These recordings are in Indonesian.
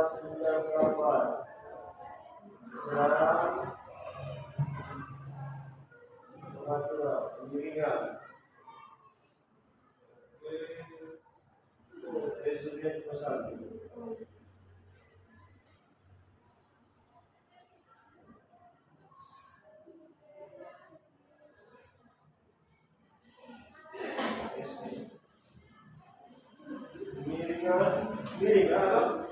9,98. Sekarang pengaturan penggiringan. Presiden pasal. Miringan.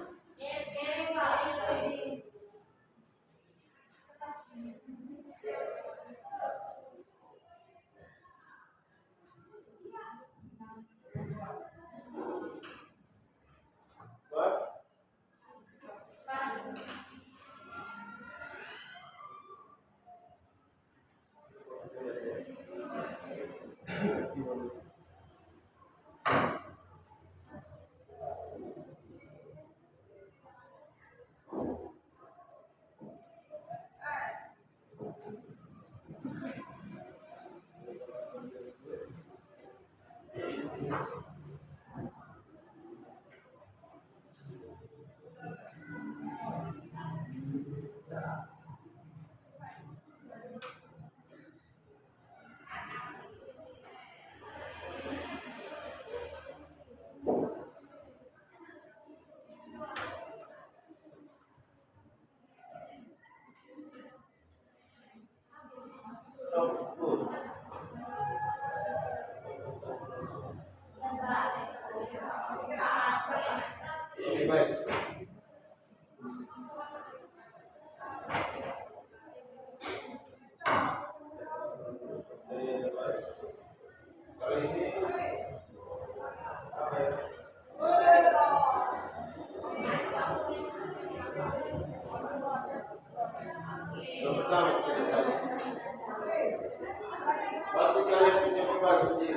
Pasti kalian punya beban sendiri.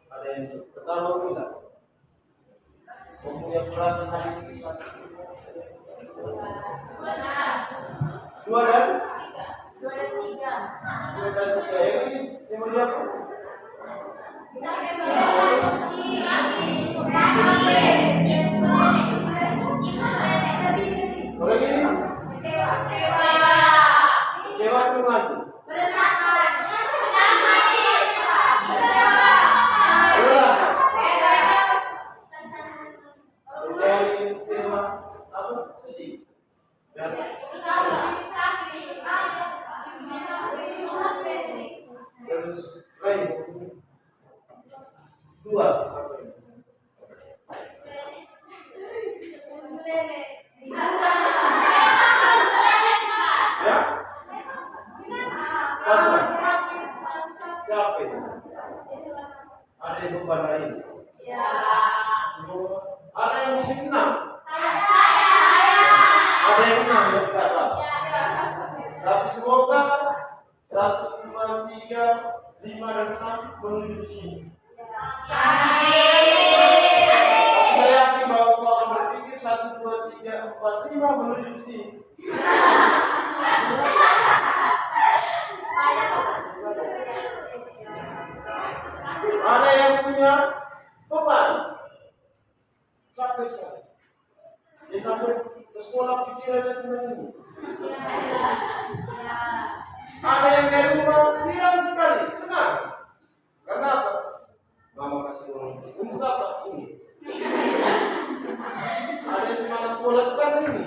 Ada yang pertama tidak mempunyai perasaan hari ini dua dan tiga yang mulia apa? Orang ini kecewa atau mati? Dua. Ya? Pasrah. Capek. Ada yang beban lain. Ada yang mesti menang. Ada yang menang yang kalah. Tapi semoga 1, 2, 3, 5 dan 6 menuju sini. Saya yakin bahwa kau akan berpikir 1, 2, 3, 4, 5 menuju sini. Ada yang punya beban, capek sekali. Dia sampai ke sekolah pikirannya cuma ini. Ada yang dari rumah riang sekali, senang. Karena apa? Mama kasih uang untuk apa? Ini. Ada yang semangat sekolah itu kan ini.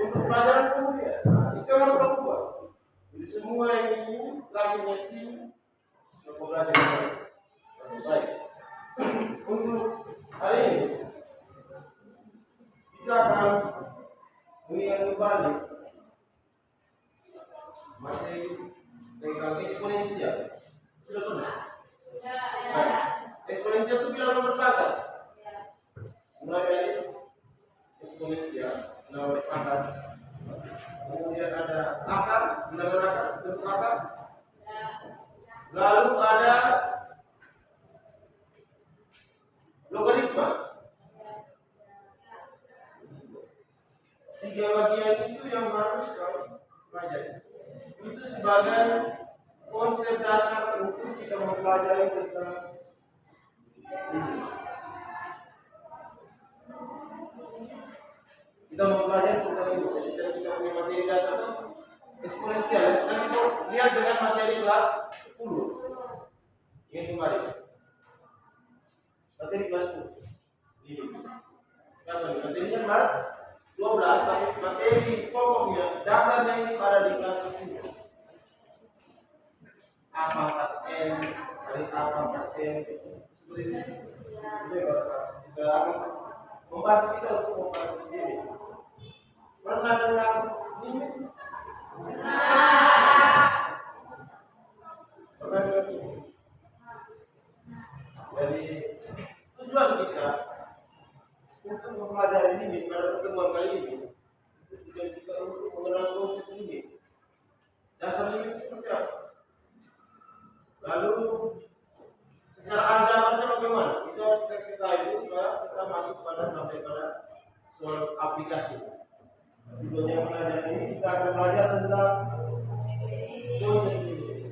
Untuk pelajaran kemudian. Itu yang harus berubah. Jadi semua yang ini lagi nyeksi untuk belajar yang baik. Untuk hari ini kita akan mengingat kembali materi tentang eksponensial. Sudah pernah? Eksponensial itu bilangan berpangkat. Mulai dari eksponensial, bilangan berpangkat. Kemudian ada akar, bilangan akar, bentuk akar. Lalu ada logaritma. Tiga bagian itu yang harus kau pelajari. Itu sebagai konsep dasar untuk kita mempelajari tentang ini. Kita mempelajari tentang ini. Jadi kita punya materi dasar itu eksponensial. Nanti kita lihat dengan materi kelas 10. Ingat kembali. Materi kelas 10. Ini. Materinya kelas 12, tapi materi pokoknya dasarnya ini ada di kelas 10. A pangkat N, dari A pangkat N, seperti itu. Kita akan membantu kita untuk membantu diri. Pernah dengar ini? Pernah dengar ini? Jadi tujuan kita untuk mempelajari limit pada pertemuan kali ini, tujuan kita untuk mengenal konsep limit. Dasar limit seperti apa? Lalu secara aljabarnya bagaimana? Itu harus kita ketahui supaya kita masuk sampai pada soal aplikasi. Tujuan yang belajar ini kita akan belajar tentang konsep limit.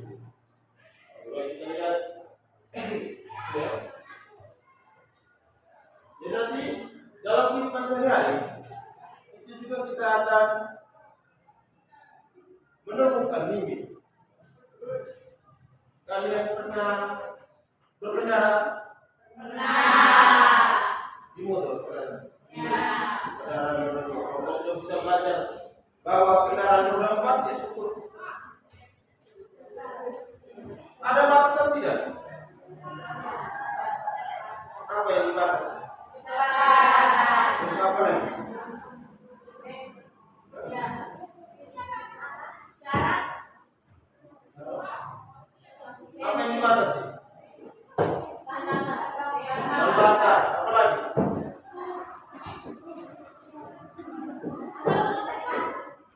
Kalau kita lihat, ya. Jadi nanti dalam kehidupan sehari-hari itu juga kita akan menemukan limit. Kalian pernah berkendara? Pernah. Di motor pernah? Kalau sudah bisa belajar bawa kendaraan roda 4 ya syukur. Ada batasan tidak? Apa yang dibatasi? Terus apa lagi? Apa yang dibatasi? Dan bakar, apa lagi?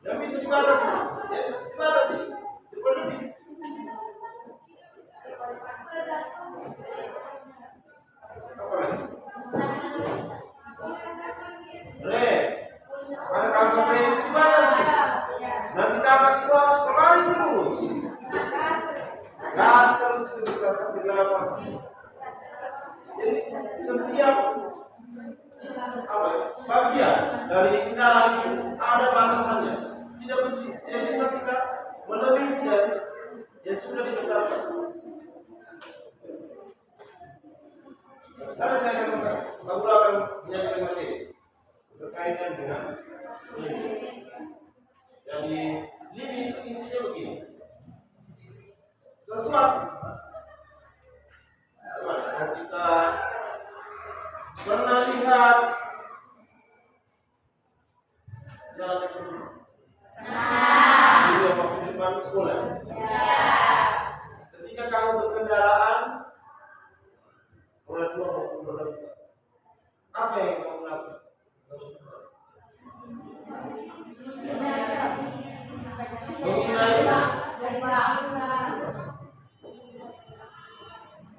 Yang bisa dibatasi? Ya, dibatasi. Dipenuhi. Apa lagi? Ada kapas yang dibatasi. Nanti kapas itu harus kembali terus. Gas terus misalkan di dalam. Jadi setiap bagian dari kendaraan itu ada batasannya. Tidak bisa kita melebihi dari yang sudah ditetapkan. Sekarang saya akan menyampaikan materi berkaitan dengan limit. Jadi limit intinya begini. Sesuatu kalau kita pernah lihat jalan yang benar di waktu depan sekolah, ketika kamu berkendaraan roda 2 maupun roda 4, apa yang kamu lakukan? Menghindari.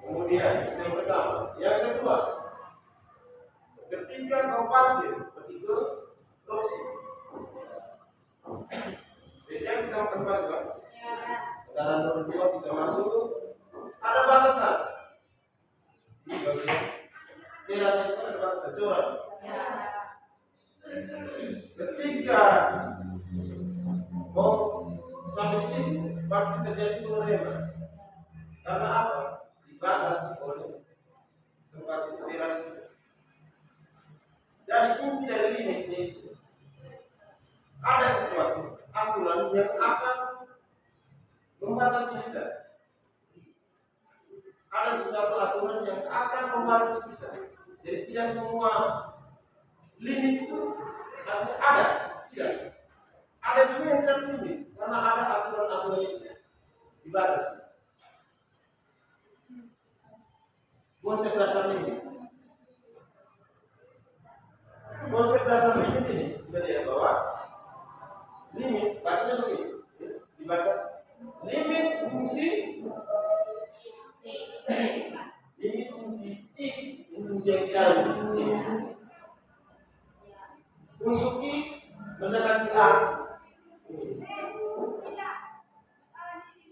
Kemudian yang pertama, yang kedua, ketika kau parkir pergi ke loksi, biasanya kita makan parkir, kendaraan roda 2 kita masuk, ada batasan. Di bagian teras itu ada batasan joran. Ketika mau sampai di sini pasti terjadi pengereman. Karena apa? Dibatasi oleh tempat teras itu. Jadi inti dari limit itu ada sesuatu aturan yang akan membatasi kita. Ada sesuatu aturan yang akan membatasi kita. Jadi tidak semua limit itu ada. Tidak. Ada juga yang tidak limit karena ada aturan-aturan itu dibatasi. Konsep dasar limit. Konsep dasar limit ini kita lihat bahwa limit bacanya begini. Dibaca limit fungsi x, fungsi yang tidak fungsi. Untuk x A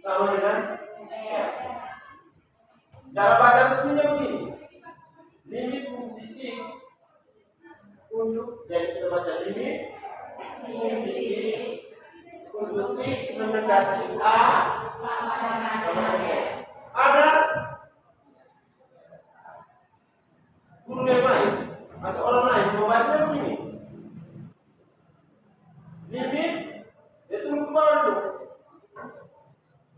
sama dengan cara baca resminya begini. Limit fungsi X untuk, jadi kita baca limit fungsi X untuk X mendekati A sama dengan ada guru yang lain atau orang lain membaca begini. Limit itu baru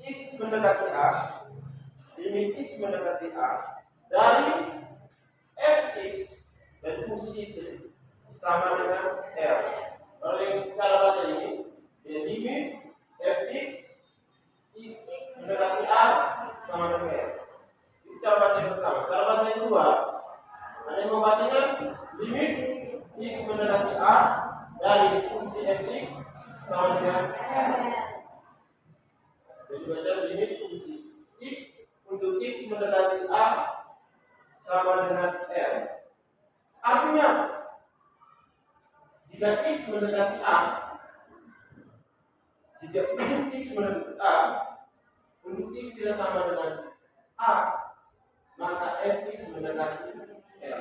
X mendekati A, limit X mendekati A dari Fx dan fungsi X sama dengan L. Kalau yang cara baca ini, ya limit Fx X mendekati A sama dengan L. Itu cara baca yang pertama. Cara baca yang kedua, ada yang membacanya limit X mendekati A dari fungsi Fx sama dengan L. Jadi baca limit fungsi X untuk X mendekati A sama dengan L. Artinya jika X mendekati A, jika untuk X mendekati A, untuk X tidak sama dengan A, maka Fx mendekati L.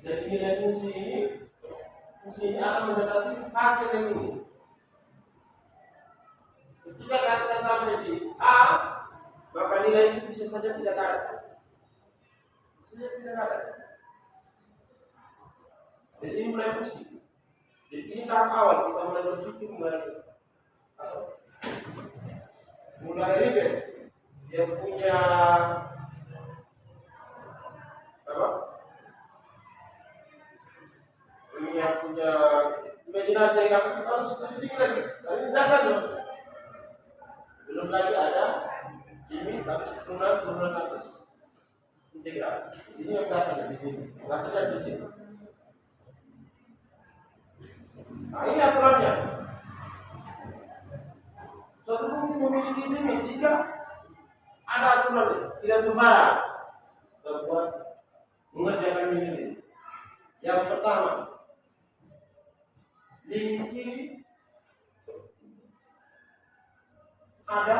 Dan nilai fungsi ini akan mendekati hasil yang ini. Ketika kita sampai di A, maka nilai itu bisa saja tidak ada. Bisa tidak ada. Jadi ini mulai fungsi. Jadi ini tahap awal kita mulai berpikir mulai ribet. Dia punya apa? Punya imajinasi yang harus sedikit lagi. Tapi dasar terus. Belum lagi ada limit habis turunan habis integral. Ini yang dasar di sini. Dasar di sini. Nah, ini aturannya. Suatu fungsi memiliki limit jika ada aturan, tidak sembarang terbuat mengerjakan ini. Yang pertama, limit kiri ada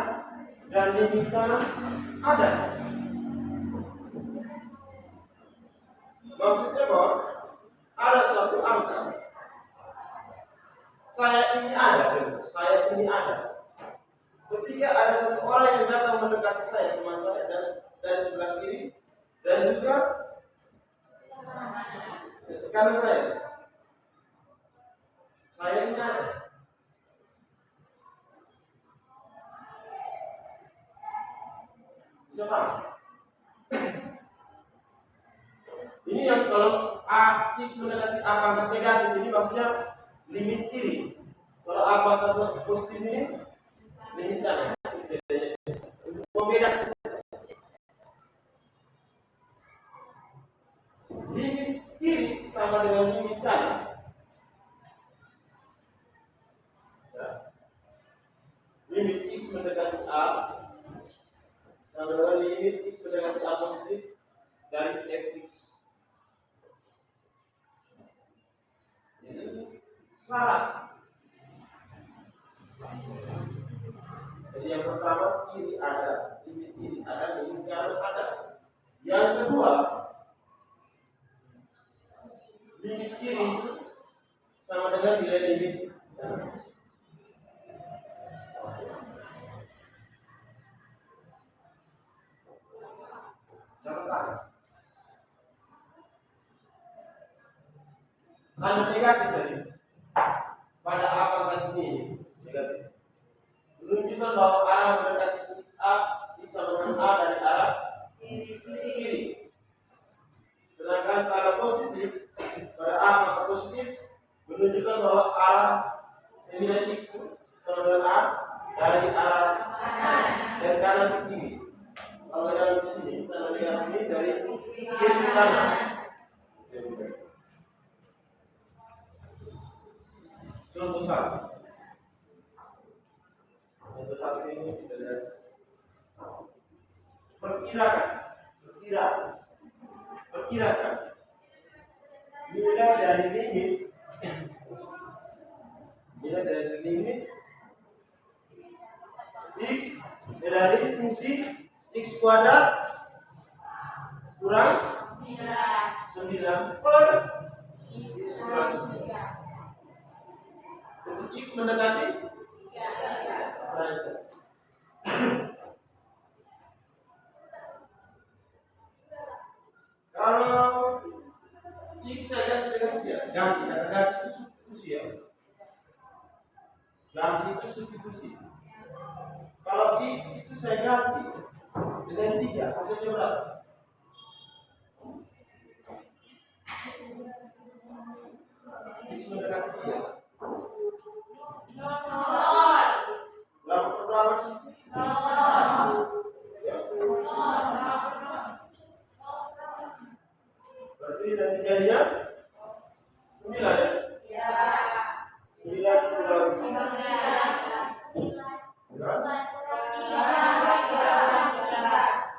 dan limit kanan ada. Maksudnya bahwa ada suatu angka, saya ini ada, saya ini ada. Ketika ada satu orang yang datang mendekati saya, teman saya dari sebelah kiri dan juga kanan saya ini ada. Coba. Ini yang kalau A X mendekati A pangkat negatif ini maksudnya limit kiri. Kalau A pangkat positif ini limit kanan. Membedakan limit kiri sama dengan limit kanan. Limit X mendekati A sama dengan limit X mendekati A positif dari Fx. Ini syarat. Jadi yang pertama kiri ada, limit kiri ada, limit kanan ada. Yang kedua, limit kiri sama dengan nilai limit kanan. Catatan. Anu negatif tadi. Pada apa kan ini negatif. Menunjukkan bahwa arah mendekati X A, X sama dengan A dari arah kiri. Sedangkan pada positif, pada A maka positif menunjukkan bahwa arah nilai X sama dengan A dari arah dan kanan ke kiri. Kalau yang di sini, kita lihat ini dari kiri ke kanan. Contoh satu. Contoh satu ini kita lihat. Perkirakan. Nilai dari limit ya, dari limit x dari fungsi x kuadrat kurang 9 per x kurang 3. Untuk x mendekati 3 derajat. Kalau x saya ganti dengan 3, ganti kata ganti itu substitusi ya. Ganti itu substitusi. Kalau x itu saya ganti dengan 3, hasilnya berapa? X mendekati 3. Berapa sih? Berarti nanti jadinya 9 ya? 9 kurang 3.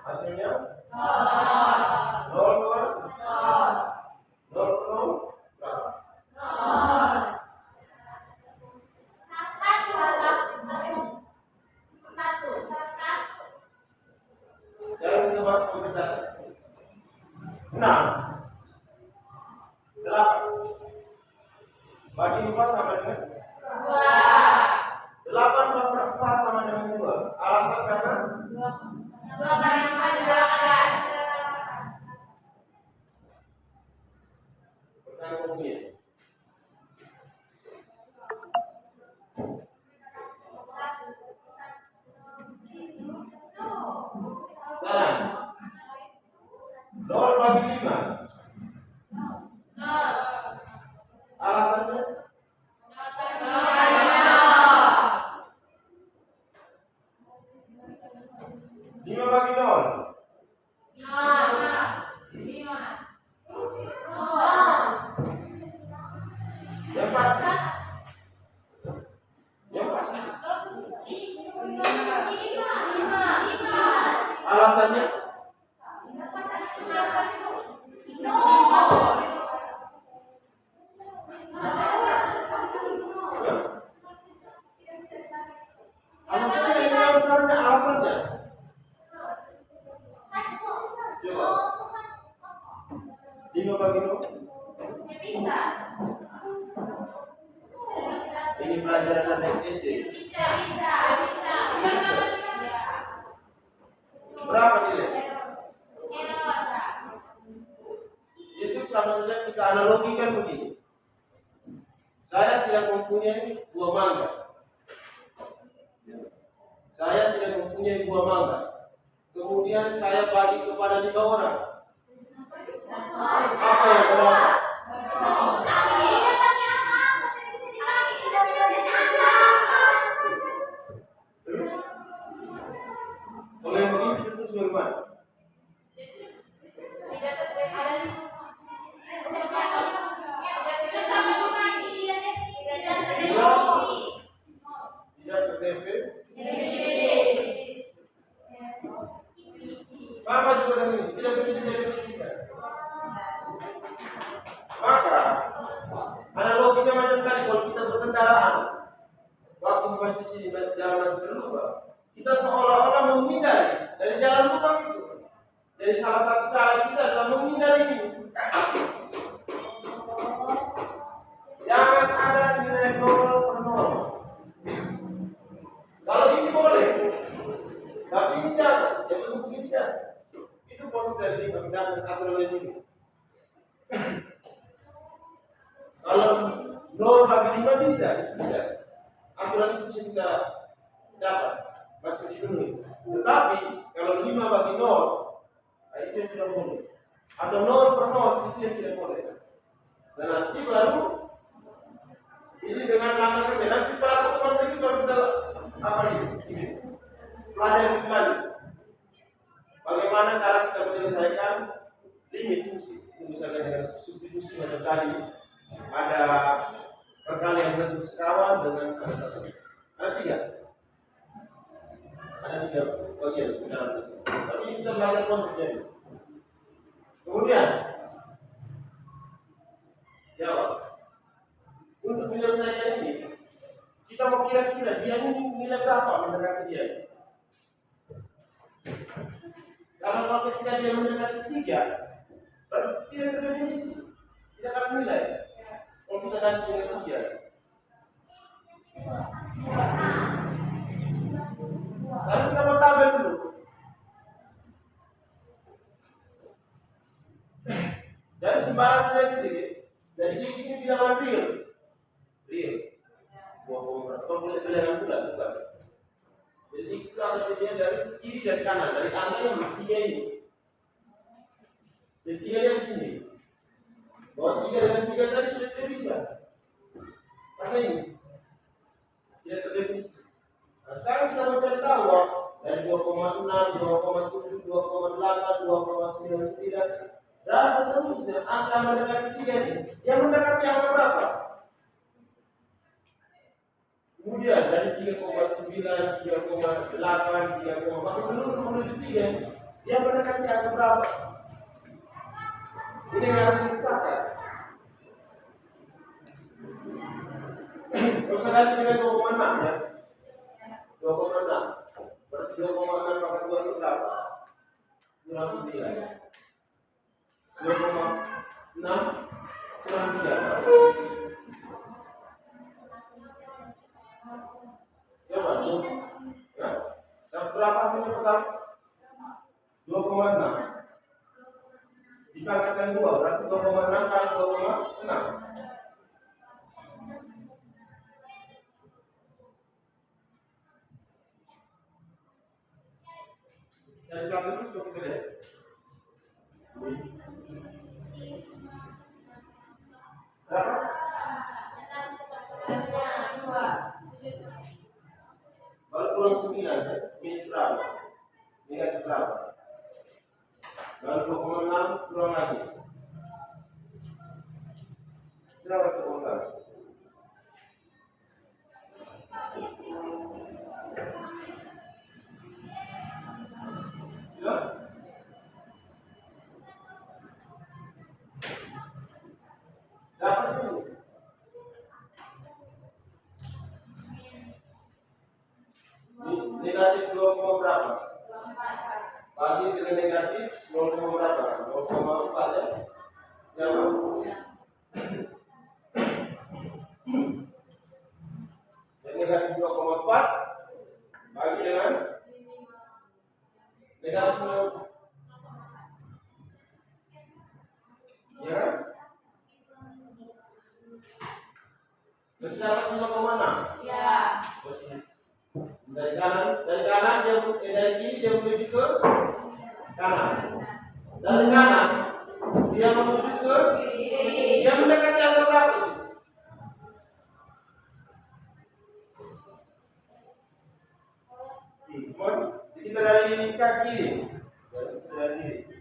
Hasilnya 0 kan? 0 berapa? Sekarang kita buat konsentrasi. 6 8 bagi 4 sama dengan 2. 8 per 4 sama dengan 2. Alasan karena 2 kali 4 adalah pertanyaan umumnya. Sekarang 0 bagi 5. Alasannya 5 bagi 0. Yang pasti. Alasannya yang besarnya alasannya. Coba. 5 bagi 0. Ini pelajaran anak SD. Bisa. Berapa nilai? Itu sama saja kita analogikan begini. Saya tidak mempunyai buah mangga. Kemudian saya bagi kepada 5 orang. Apa yang terdapat? Kalau yang begini terus bagaimana? Tidak terdefinisikan. Sama juga dengan ini, tidak begitu didefinisikan. Maka analoginya macam tadi, kalau kita berkendaraan, waktu masih di sini jalan masih berlubang, kita seolah-olah menghindari dari jalan lubang itu. Jadi salah satu cara kita adalah menghindari ini. Jangan ada nilai 0 per 0. Kalau ini boleh, tapi ini jangan. Jadi begini jangan. Itu konsep dari dasar aturan ini. Kalau 0 bagi 5 bisa. Aturan itu bisa kita dapat, masih dipenuhi. Tetapi kalau 5 bagi 0, itu yang tidak boleh. Atau 0 per 0 itu yang tidak boleh. Dan nanti baru ini dengan langkah kerja. Nanti para teman-teman itu kalau kita apa ini? Pelajari kembali. Bagaimana cara kita menyelesaikan limit fungsi? Misalnya dengan substitusi macam tadi, ada perkalian bentuk sekawan dengan ada satu. Ada tiga bagian dalam itu. Tapi kita belajar konsepnya. Kemudian jawab. Untuk menyelesaikan ini, Kita mau kira-kira dia ini nilai berapa mendekati dia. Kalau ketika dia mendekati 3, berarti tidak terdefinisi, tidak akan nilai. Kalau kita ganti dengan 3. Lalu kita mau tabel dulu. Jadi sembarang nilai titik. Jadi di sini bilangan real. Kalau boleh bilangan bulat bukan. Jadi X itu akan dilihat dari kiri dan kanan, dari angka yang 3 ini. Jadi 3 yang di sini. Bahwa 3 dengan 3 tadi sudah tidak bisa. Karena ini tidak terdefinisi. Nah, sekarang kita mau cari tahu dari 2,6, 2,7, 2,8, 2,99 dan seterusnya angka mendekati 3 ini. Yang mendekati angka berapa? Kemudian dari 3,9, 3,8, 3, makin menuju 3, dia mendekati angka berapa? Ini yang harus dicatat. Kalau saya ganti dengan 2,6 ya, 2,6 berarti 2,6 maka 2 itu berapa? 9. 2,6 kurang 3. Coba ya. Dan berapa hasilnya pertama? 2,6 dikalikan 2 berarti 2,6 kali 2,6. Dari satu terus coba kita lihat. Berapa? Kalau kurang 9, minus berapa? Negatif berapa? Lalu 2,6 kurang lagi. Berapa itu kurang? Ya? Dapat itu. Negatif 2, berapa? Bagi dengan negatif 0, berapa? 0,4 ya? Ya, dan negatif 2,4 bagi dengan negatif 0. Ya kan? Jadi dapat 5,6. Ya. Dari kanan dia dari kiri dia menuju ke kanan. Dari kanan dia menuju ke kiri. Dia mendekati angka berapa? Kita dari kaki, dari kiri.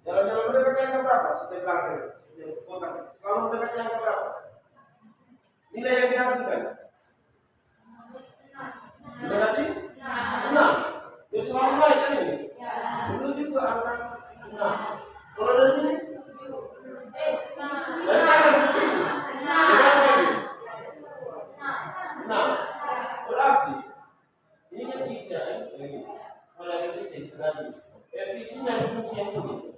Jalan-jalan mendekati angka berapa? Setiap langkah, setiap kotak. Kalau mendekati angka berapa? Nilai yang dihasilkan. Berarti 6. Dia selalu naik kan ini? Menuju ke angka 6. Kalau dari sini? Dari kanan ke kiri. Dari kiri. 6. Berarti ini kan X ya, ini. Kalau yang ini saya tadi. F ini dari fungsi yang ini.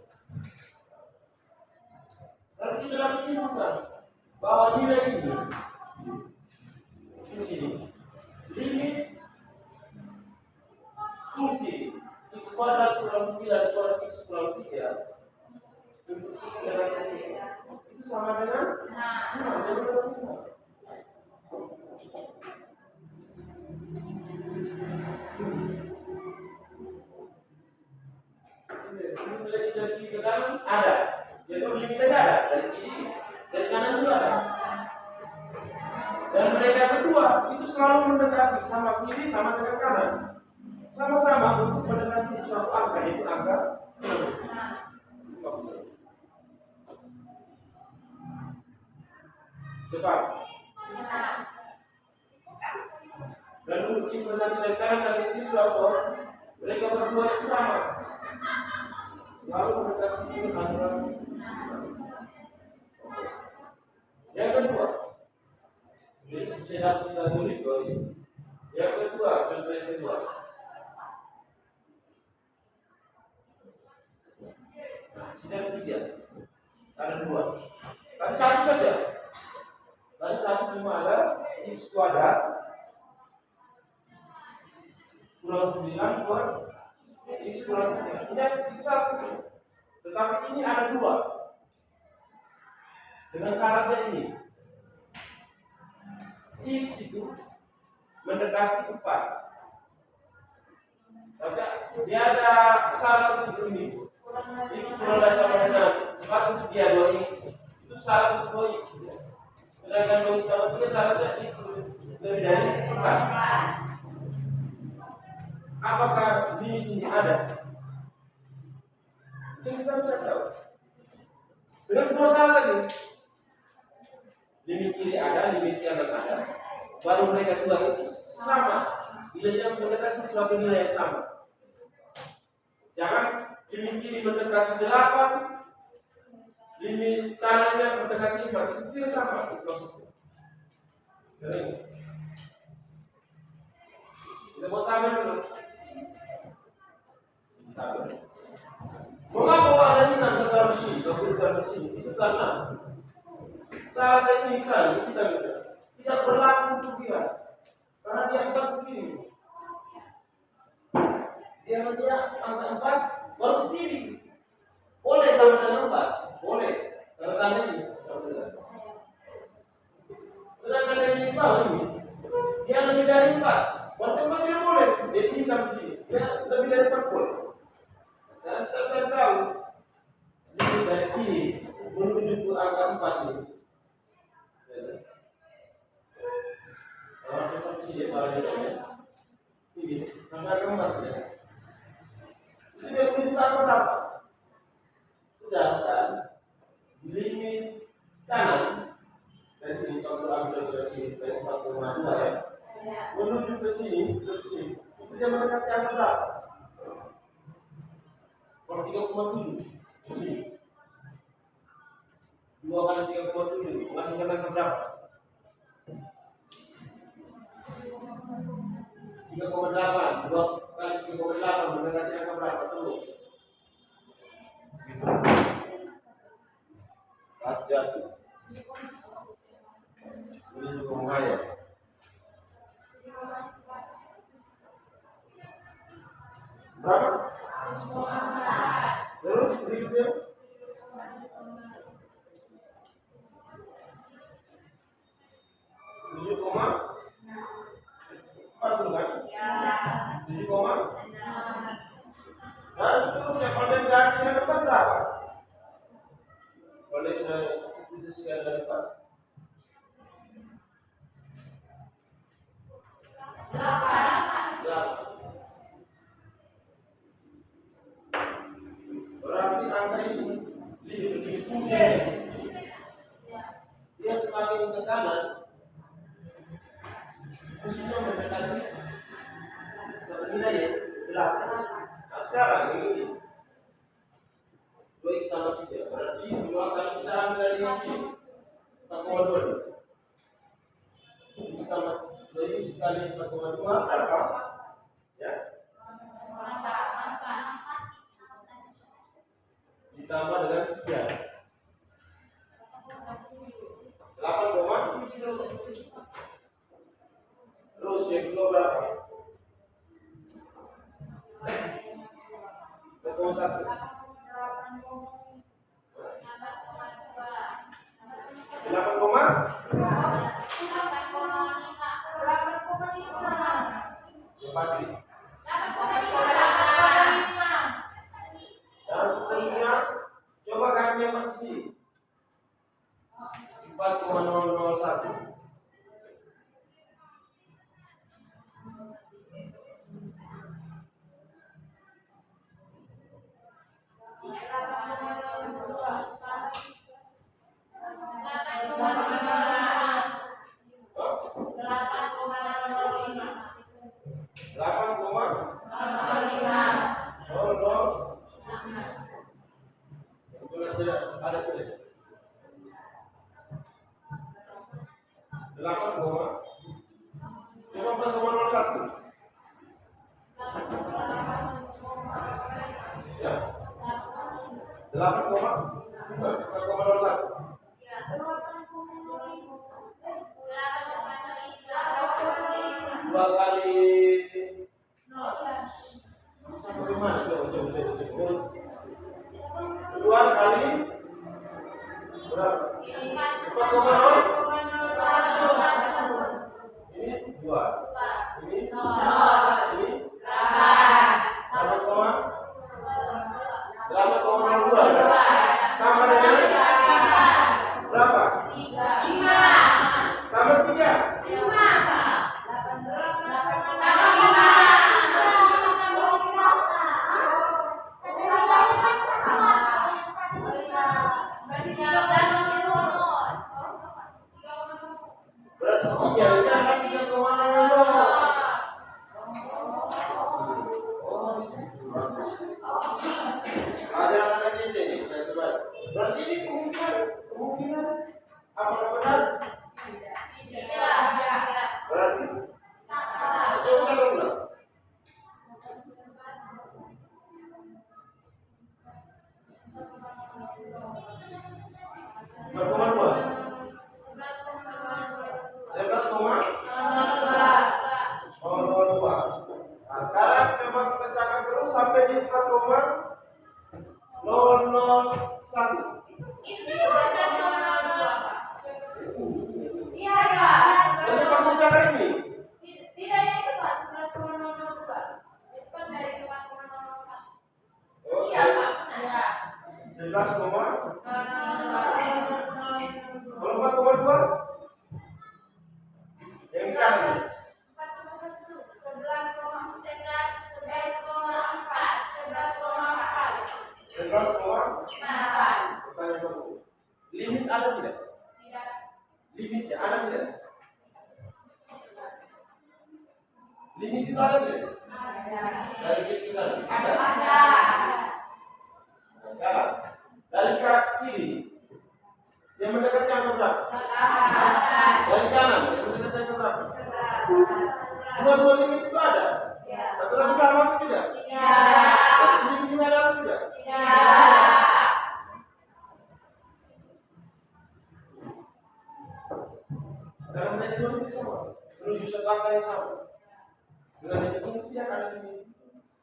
Lalu kita dapat simpulkan bahwa nilai ini fungsi ini limit fungsi X kuadrat kurang 9 kurang X kurang 3 untuk X dengan itu sama dengan 6. Jadi berarti 6. Nilai dari kiri ke kanan ada. Jadi limitnya ada dari kiri, dari kanan juga ada. Dan mereka berdua itu selalu mendekati sama kiri sama dengan kanan. Sama-sama untuk mendekati suatu angka, yaitu angka 6. Cepat. Dan untuk mendekati dari kanan dan kiri berapa? Mereka berdua itu sama. Selalu mendekati angka. Yang kedua, Sehat kita tulis bahwa ini. Yang kedua, contoh yang kedua. Sidang 3. Ada 2. Tadi 1 saja. Tadi 1 cuma ada X kuadrat kurang 9 per X kurang 3. Ini ada 1. Tetapi ini ada 2. Dengan syaratnya ini. X itu mendekati 4. Dia ada syarat untuk ini. X kurang dari sama dengan 4 itu dia 2x. Itu syarat untuk 2x. Sedangkan 2x sama 3 syaratnya x lebih dari 4. Apakah limit ini ada? Itu kita bisa tahu. Dengan 2 syarat ini. Limit kiri ada, limit kanan ada. Baru mereka dua itu sama. Nilainya mendekati suatu nilai yang sama. Jangan limit kiri mendekati 8, limit kanannya mendekati 4. Itu tidak sama maksudnya. Kita mau tambah dulu. Mengapa ada ini antara di sini, di sini? Itu karena saat ini kita tidak berlaku untuk dia, karena dia 4 begini. Dia angka 4 baru kiri. Boleh sama dengan 4, boleh. Karena ini. Sedangkan yang di bawah ini, dia lebih dari 4. Berarti 4 tidak boleh. Jadi hitam di sini. Dia lebih dari 4 boleh. Sekarang kita tahu ini dari kiri menuju ke angka 4 ini. Orang kita sini pada ini angka 4 ya. Itu dia menunjukkan apa? Sedangkan limit kanan dari sini kalau ambil dari sini dari 4,2 ya, menuju ke sini, itu dia mendekati angka berapa? 3,7 di sini. 2 kali 3,7 menghasilkan angka berapa? 3,8. 2 kali 3,8 mendekati angka berapa tuh? Pas jatuh. Ini juga menghayal. Berapa? Terus berikutnya 7,4 bukan? 7, nah seterusnya kalau dia ganti yang depan berapa? Kalau dia sudah substitusikan dari depan 8. Berarti angka ini di fungsi dia semakin ke kanan, fungsinya mendekati nilai 8. Nah sekarang ini 2x tambah 3 berarti 2 kali kita ambil dari sini 4,2. X tambah 2x kali 4,2 berapa? Ya. Ditambah dengan 3. 8, terus yang kedua berapa? 2,1. 8, pasti. Dan seterusnya coba ganti yang posisi 4,001. Ada tulis. Dua kali sampai mana? Coba. Dua kali berapa? 4,0. Ini 2. Ini 8,02. Tambah dengan berapa? 5. Tambah 3. 5. Berarti ini kemungkinan apakah benar? Tidak. Berarti coba kita ulang. Berapa 2? 11,02. Nah, sekarang coba kita cakap terus sampai di 4,001. Ini 11,02. Iya. Jadi kamu cara ini? Tidak, yang itu Pak, 11,002. Itu kan dari 4,001. Iya Pak, benar. 11,002. 4,02. Kalau 4,2? Yang kanan. 11,4. Pertanyaan kamu. Limit ada tidak? Tidak. Limitnya ada tidak? Limit itu ada tidak? Dari kiri ke kanan. Ada. Nah, sekarang dari kaki kiri yang mendekatkan ke belakang. Dari kanan yang mendekatkan ke belakang. Dua-dua limit itu ada. Atau lagi sama atau tidak? Berarti limitnya ada atau tidak? Dalam menjadi dua limit sama, menuju satu angka yang sama. Dengan itu tidak ada limit.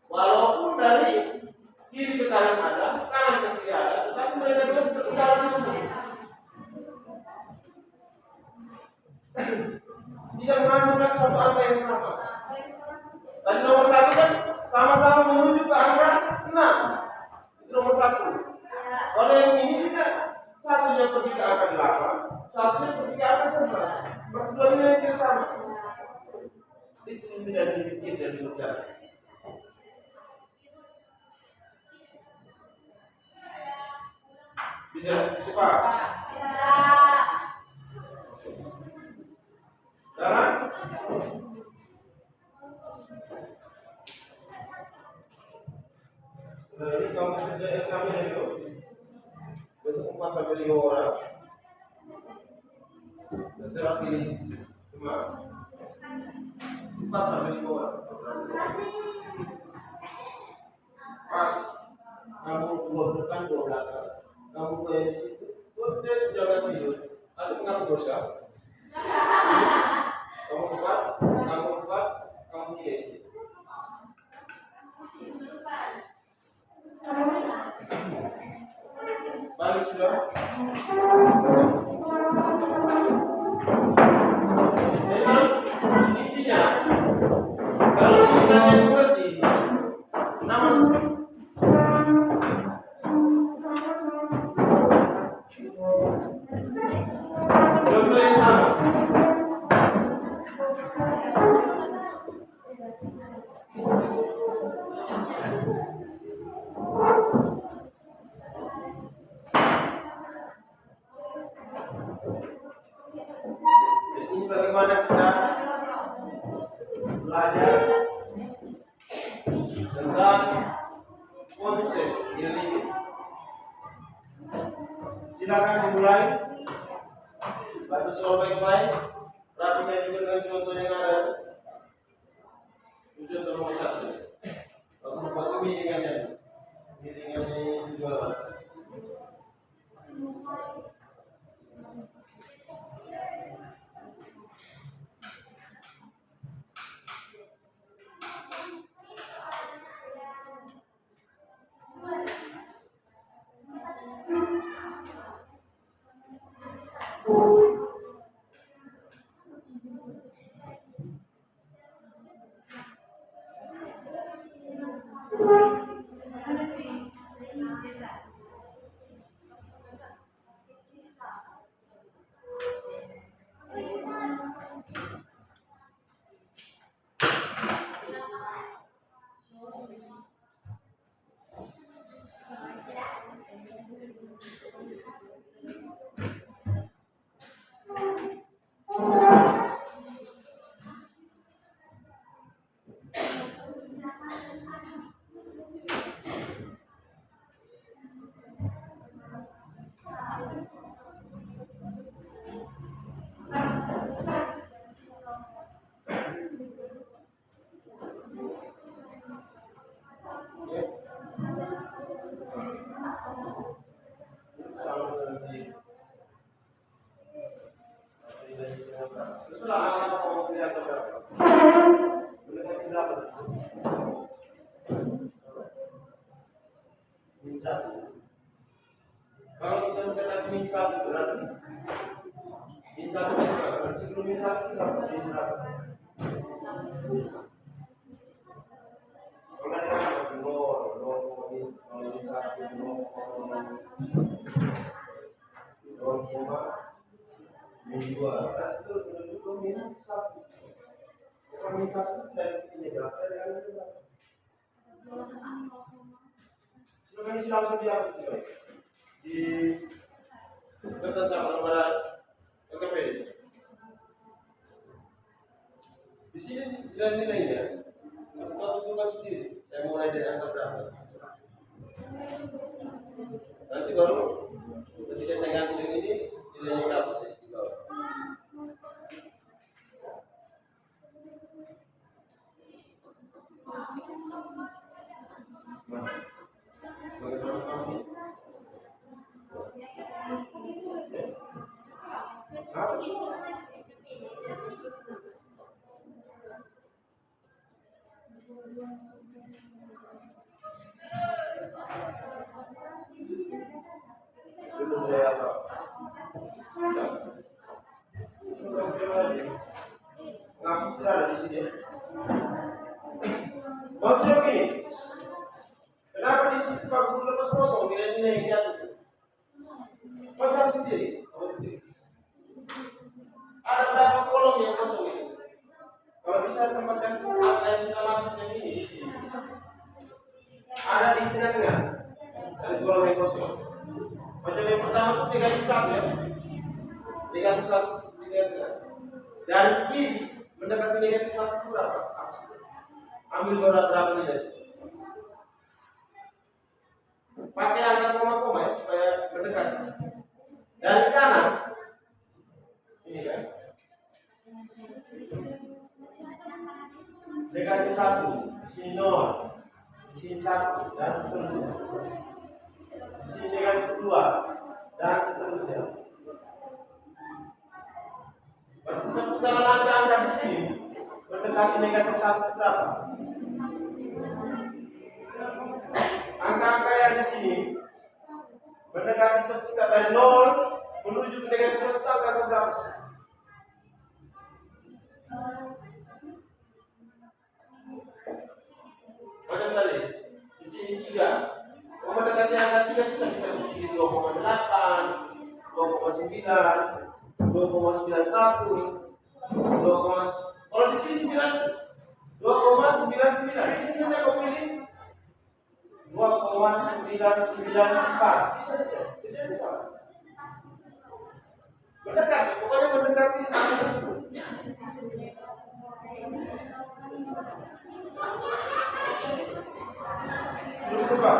Walaupun dari kiri ke kanan ada, kanan ke kiri ada, tetapi mereka itu berjalan di sana. Tidak menghasilkan suatu angka yang sama. Dan nomor 1 kan sama-sama menuju ke angka 6. Itu nomor 1. Kalau yang ini tidak, satunya pergi ke angka 8, satunya pergi ke angka 11. Berkeduanya yang sama. Itu tidak dibikin dan dibuka. Bisa cepat. Sekarang ini kamu kerja kami dulu. Bentuk 4 sampai 5 orang. Terserah pilih cuma 4 sampai 5 orang. Pas kamu dua depan dua belakang, kamu ke situ, kau jangan tidur. Ada pengaruh dosa. Kamu 4, kamu 3 di situ. Balik sudah. Intinya, kalau kita yang mengerti, nama dua yang sama. Ini bagaimana kita belajar tentang konsep ini. Silakan dimulai. Baca soal baik-baik. Perhatikan juga dengan contoh yang ada. Contoh nomor 1. Aku buat miringannya. Miringannya dijual. Kalau kita mendekati min satu berarti min satu berapa? Sebelum min satu berapa? Min berapa? Kalau ada min dua, itu menunjukkan min satu. Kalau min satu dari ini berapa? Silakan isi langsung dia di kertas gambar KTP. Di sini nilai-nilainya kita tentukan sendiri. Saya mulai dari angka berapa. Nanti baru ketika saya ganti dengan ini nilainya berapa saya isi di bawah. Ngaku sudah ada di sini. Maksudnya begini, kenapa di situ Pak Guru lepas kosong nilai-nilai yang diatur? Baca sendiri, ada berapa kolom yang kosong itu? Kalau bisa tempatkan apa yang kita maksudkan ini, ada di tengah-tengah, ada kolom yang kosong. Macam yang pertama itu negatif 1 ya, negatif 1 di tengah. Dari kiri mendekati negatif 1 itu berapa? Ambil berapa nilai? Pakai angka koma-koma ya supaya mendekat. Dari kanan ini kan negatif 1, sini 0, sini 1 dan seterusnya. Sini negatif 2 dan seterusnya. Berarti seputaran angka di sini mendekati negatif 1 berapa? Angka-angka yang di sini mendekati seputar dari 0 menuju ke negatif 1 angka berapa? Macam tadi, di sini 3. Kalau mendekati angka 3 itu bisa menjadi 2,8, 2,9, 2,91, 2, kalau di sini 2,99. Ini saja kau pilih 2,994. Bisa saja, tidak bisa. Mendekati, pokoknya mendekati angka tersebut. Belum sebab.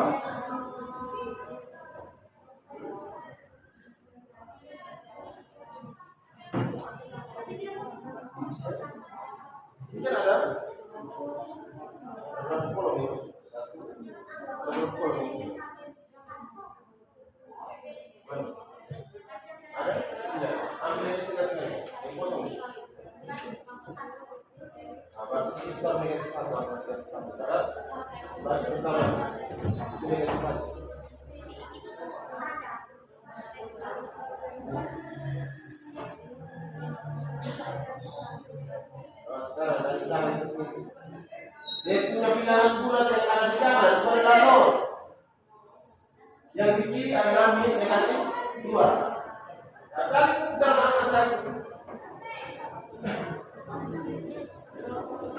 Ini kan ada kolom ini. Kolom ini. Ada? Tidak. Ambil yang tengah-tengah. Yang kosong. Apa? Kita negatif 1. Baris pertama. Negatif 1. Dia punya bilangan bulat yang ada di kanan itu adalah 0. Yang di kiri adalah negatif 2. Nah, cari sekedar angka itu.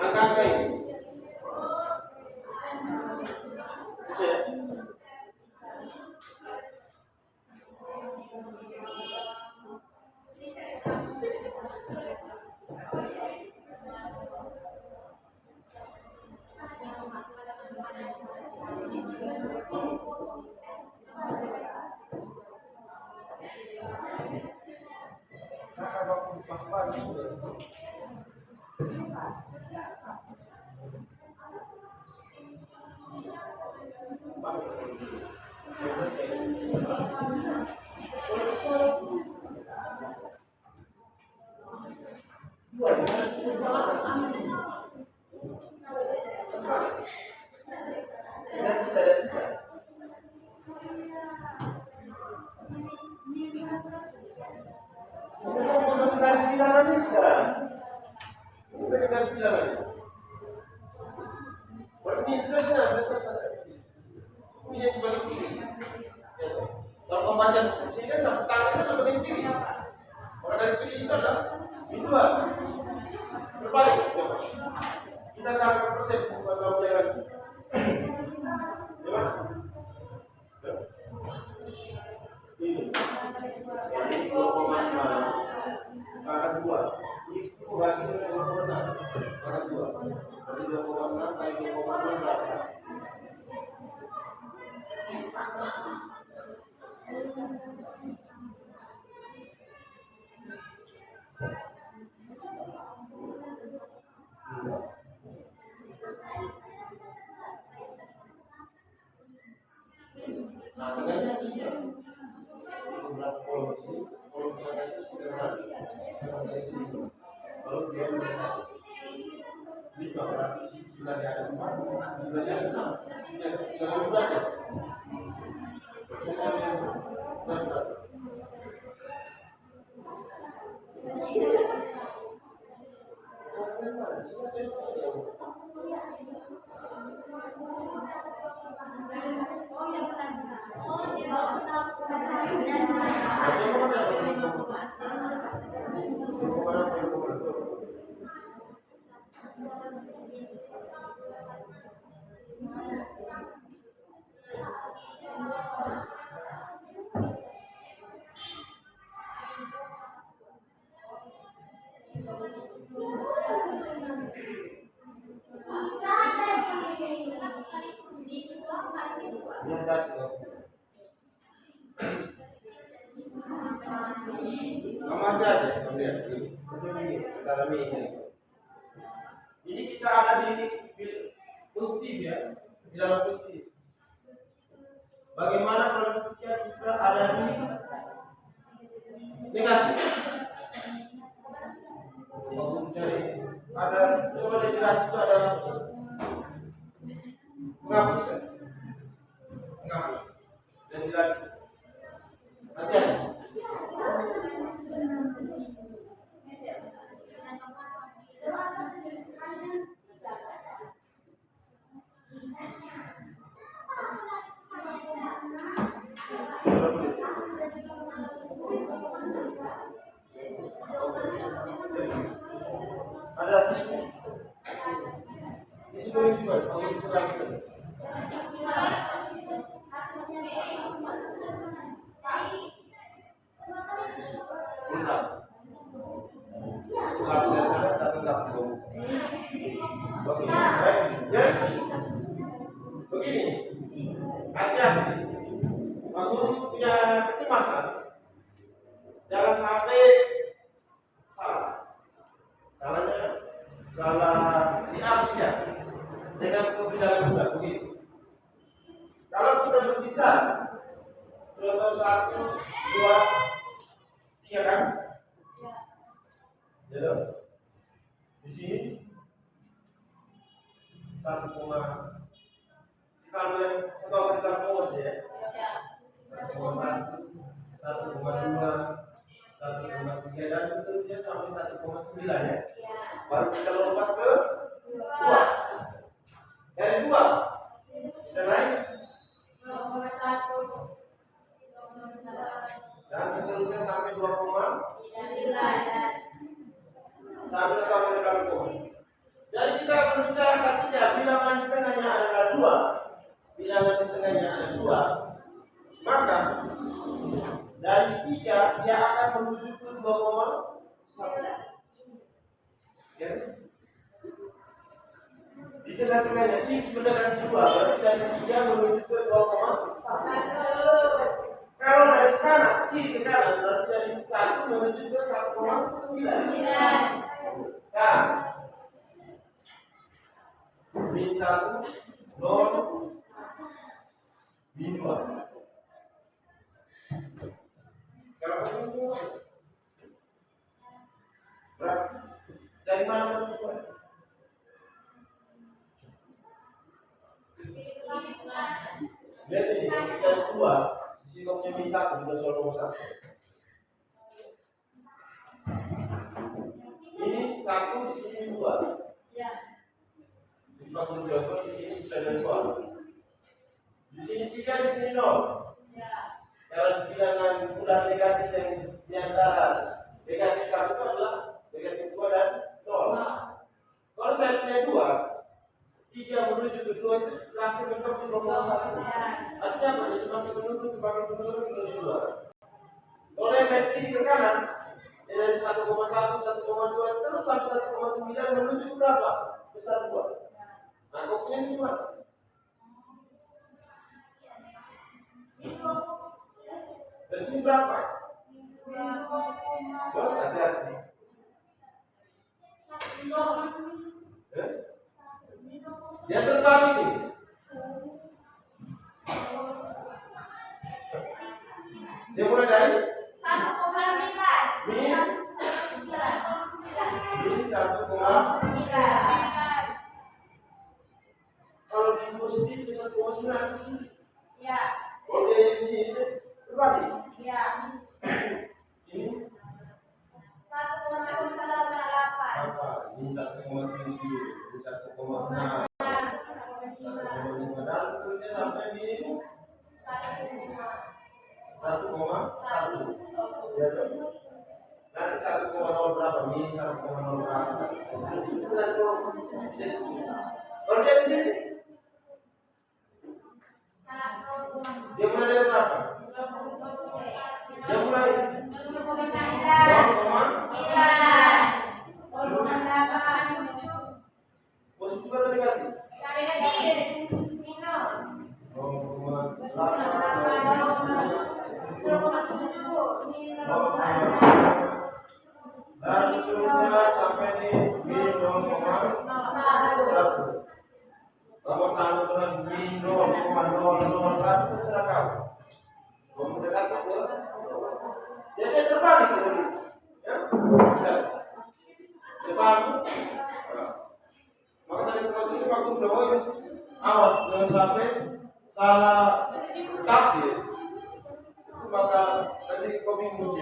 Angka ini. Garis bilangan bisa. Bukan garis bilangan. Berarti terusnya ini sebagai kiri. Kalau pembaca sini kan satu tangan itu bagian kiri. Kalau dari kiri itu adalah dua. Berbalik. Kita sampai persepsi kalau jalan. Gimana? Ini. Ini 2,5. Pangkat 2. Ini 10 bagi dengan 2,6. Pangkat 2. Berarti 2,6 kali 2,6 berapa? Nah, tengahnya ini berapa kolom sini? Kolom tengah itu sederhana. Lalu dia melihat 5 berarti sebelahnya ada 4, sebelahnya ada 6. Yang sebelahnya berapa? Ini kita ada di positif ya, di dalam positif. Bagaimana kalau kita ada di negatif? Ada coba dijelas itu ada menghapus kan? Menghapus dan jelas. Hati-hati. Ada tisu. Tisu boleh dibuat, kalau itu lagi. Bentar. Itu lagi dan sana datang tak belum. Oke, baik. Ya. Begini. Hati-hati. Waktu punya kecemasan, jangan sampai salah. Salahnya salah diartikan dengan kebijakan juga begitu. Kalau kita berbicara, contoh 1, 2, 3 kan? Ya, di sini 1, kita ambil atau kita fokus ya. 1,1, 1,2, 1,3 dan seterusnya sampai 1,9 ya. Baru kita lompat ke Jadi kita berbicara ketiga, bilangan di tengahnya adalah 2. Bilangan di tengahnya ada 2. Maka dari 3 dia akan menuju ke 2,1. Ya. Di tengah-tengahnya X mendekati 2, berarti dari 3 menuju ke 2,1. Kalau dari kanan, kiri ke kanan, berarti dari 1 menuju ke 1,9. Nah, min 1, 0, min 2. Kalau ini berapa? Dari mana menuju 2? Lihat ini, dari 2, sikapnya min 1, sudah soal nomor 1. Ini 1, di sini 2. Ya. 48, di sini sudah ada soal. Di sini 3, di sini 0. Ya. Kalau bilangan bulan negatif yang di antara negatif 1 itu adalah negatif 2 dan 0. Kalau saya punya 2, 3 menuju ke 2 itu terakhir mentok di 0,1. Artinya apa? Ya semakin menurun menuju 2. Kalau yang dari kiri ke kanan, dari 1,1, 1,2 terus sampai 1,9 menuju ke berapa? Besar 2. Nah, koknya ini gimana? Dari sini berapa? Oh, hati-hati. Dia terbalik ini. Dia mulai dari min 1,9. Kalau di positif di 1,9 di sini. Ya. Kalau dia di sini terbalik. Ya. Ini 1,8. ini 1,7, ini 1,6, 1,5 dan seterusnya sampai di 1,1. Ya, nanti 1,0 berapa? Min 1,0 berapa? Itu nanti kalau dia di sini, dia mulai dari berapa? Dia mulai 0,9. Positif atau negatif? 0,8. Dan seterusnya sampai di min 0,1. Nomor 1 dengan min 0,001 terserah kamu. Kamu dekat ke jadi terbalik dulu. Ya, bisa. Cepat. Maka tadi waktu berdoa awas jangan sampai salah tafsir. Itu maka nanti kau bingung.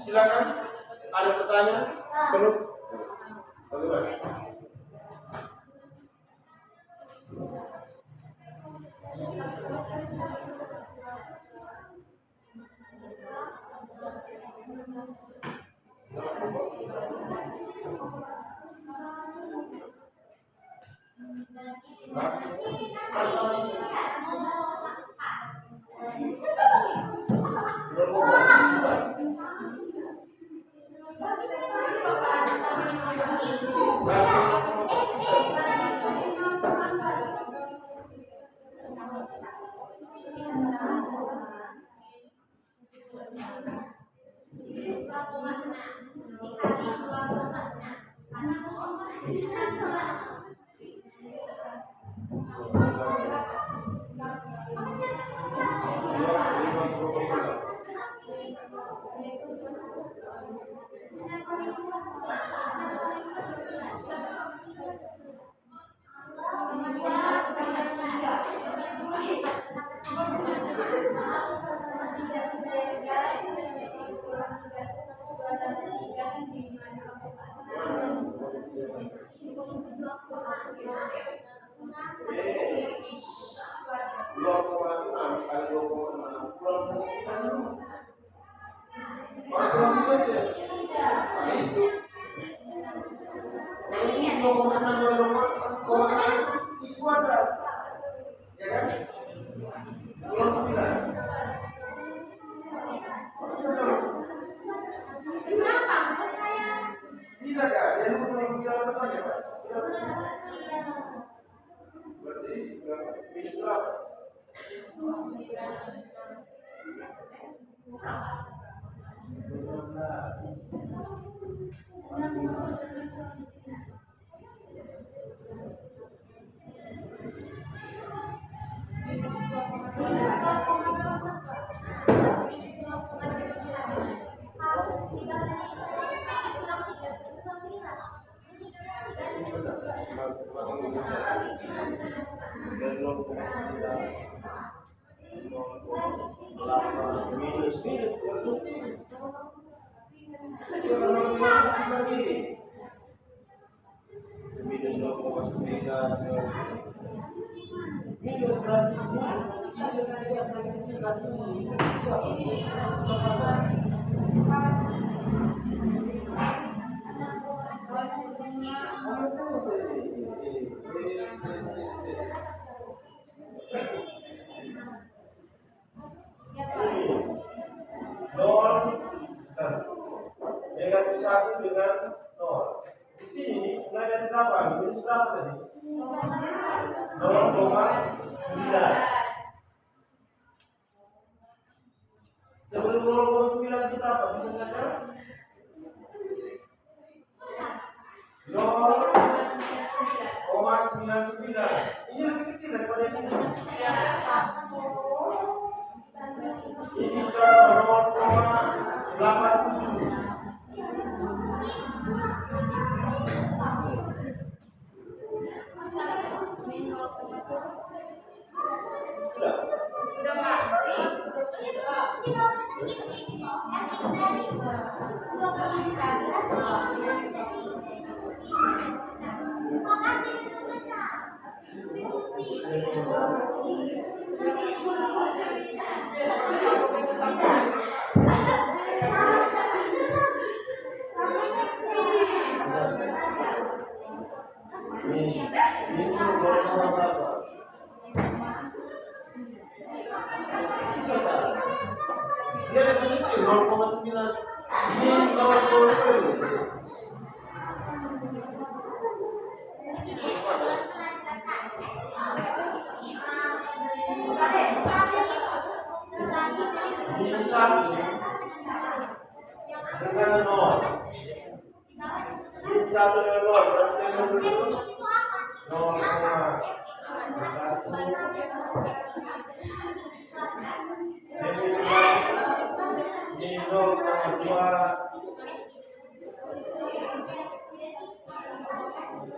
Silakan. Ada pertanyaan? Belum? Bagaimana? 0,6 itu kuadrat, ya kan? Kalau 9. Kenapa? Mas saya. Tidak kan? Yang 29 depannya Pak. Berarti minus berapa? Dari 0,9 minus minus 0,9 minus berarti ini bisa kecil berarti bisa nol negatif 1 dengan 0. Di sini negatif berapa? Minus berapa tadi? 0,9. Sebelum 0,9 kita apa? Bisa saja 0,99. Ini lebih kecil daripada ini. Ini contoh 0,87. Ini dia lebih kecil 0,9. Ini 0,9. Minus 1 dengan 0. Minus 1 dengan 0 berarti 0,1. Ini 0,2.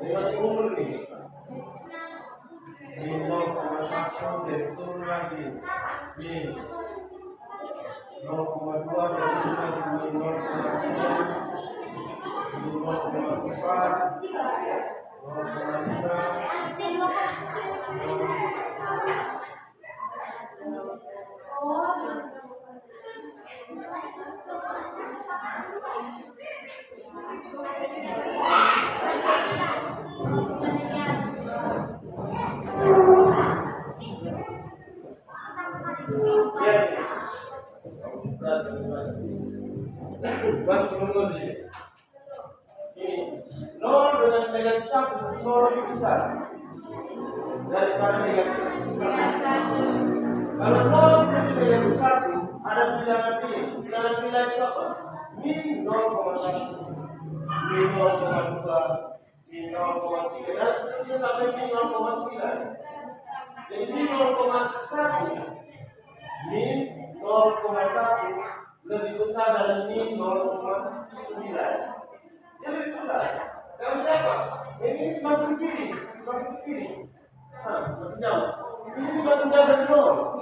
Ini umur nih. Ini 0,1 dan turun lagi. Ini 0,2 dan turun lagi. Ini 0,3. Ini 0,4. 0,5. Masih menunggu ini 0 dengan negatif 1 0 lebih besar daripada negatif 1. Kalau 0 menuju negatif 1 ada bilangan B. Bilangan B lagi apa? Min 0,1, min 0,2, min 0,3 dan seterusnya sampai min 0,9. Jadi 0,1 min 0,1 lebih besar dari min 0,9. Dia lebih besar. Karena apa? Ini semakin kiri, semakin kiri. Semakin jauh. Ini semakin jauh dari 0.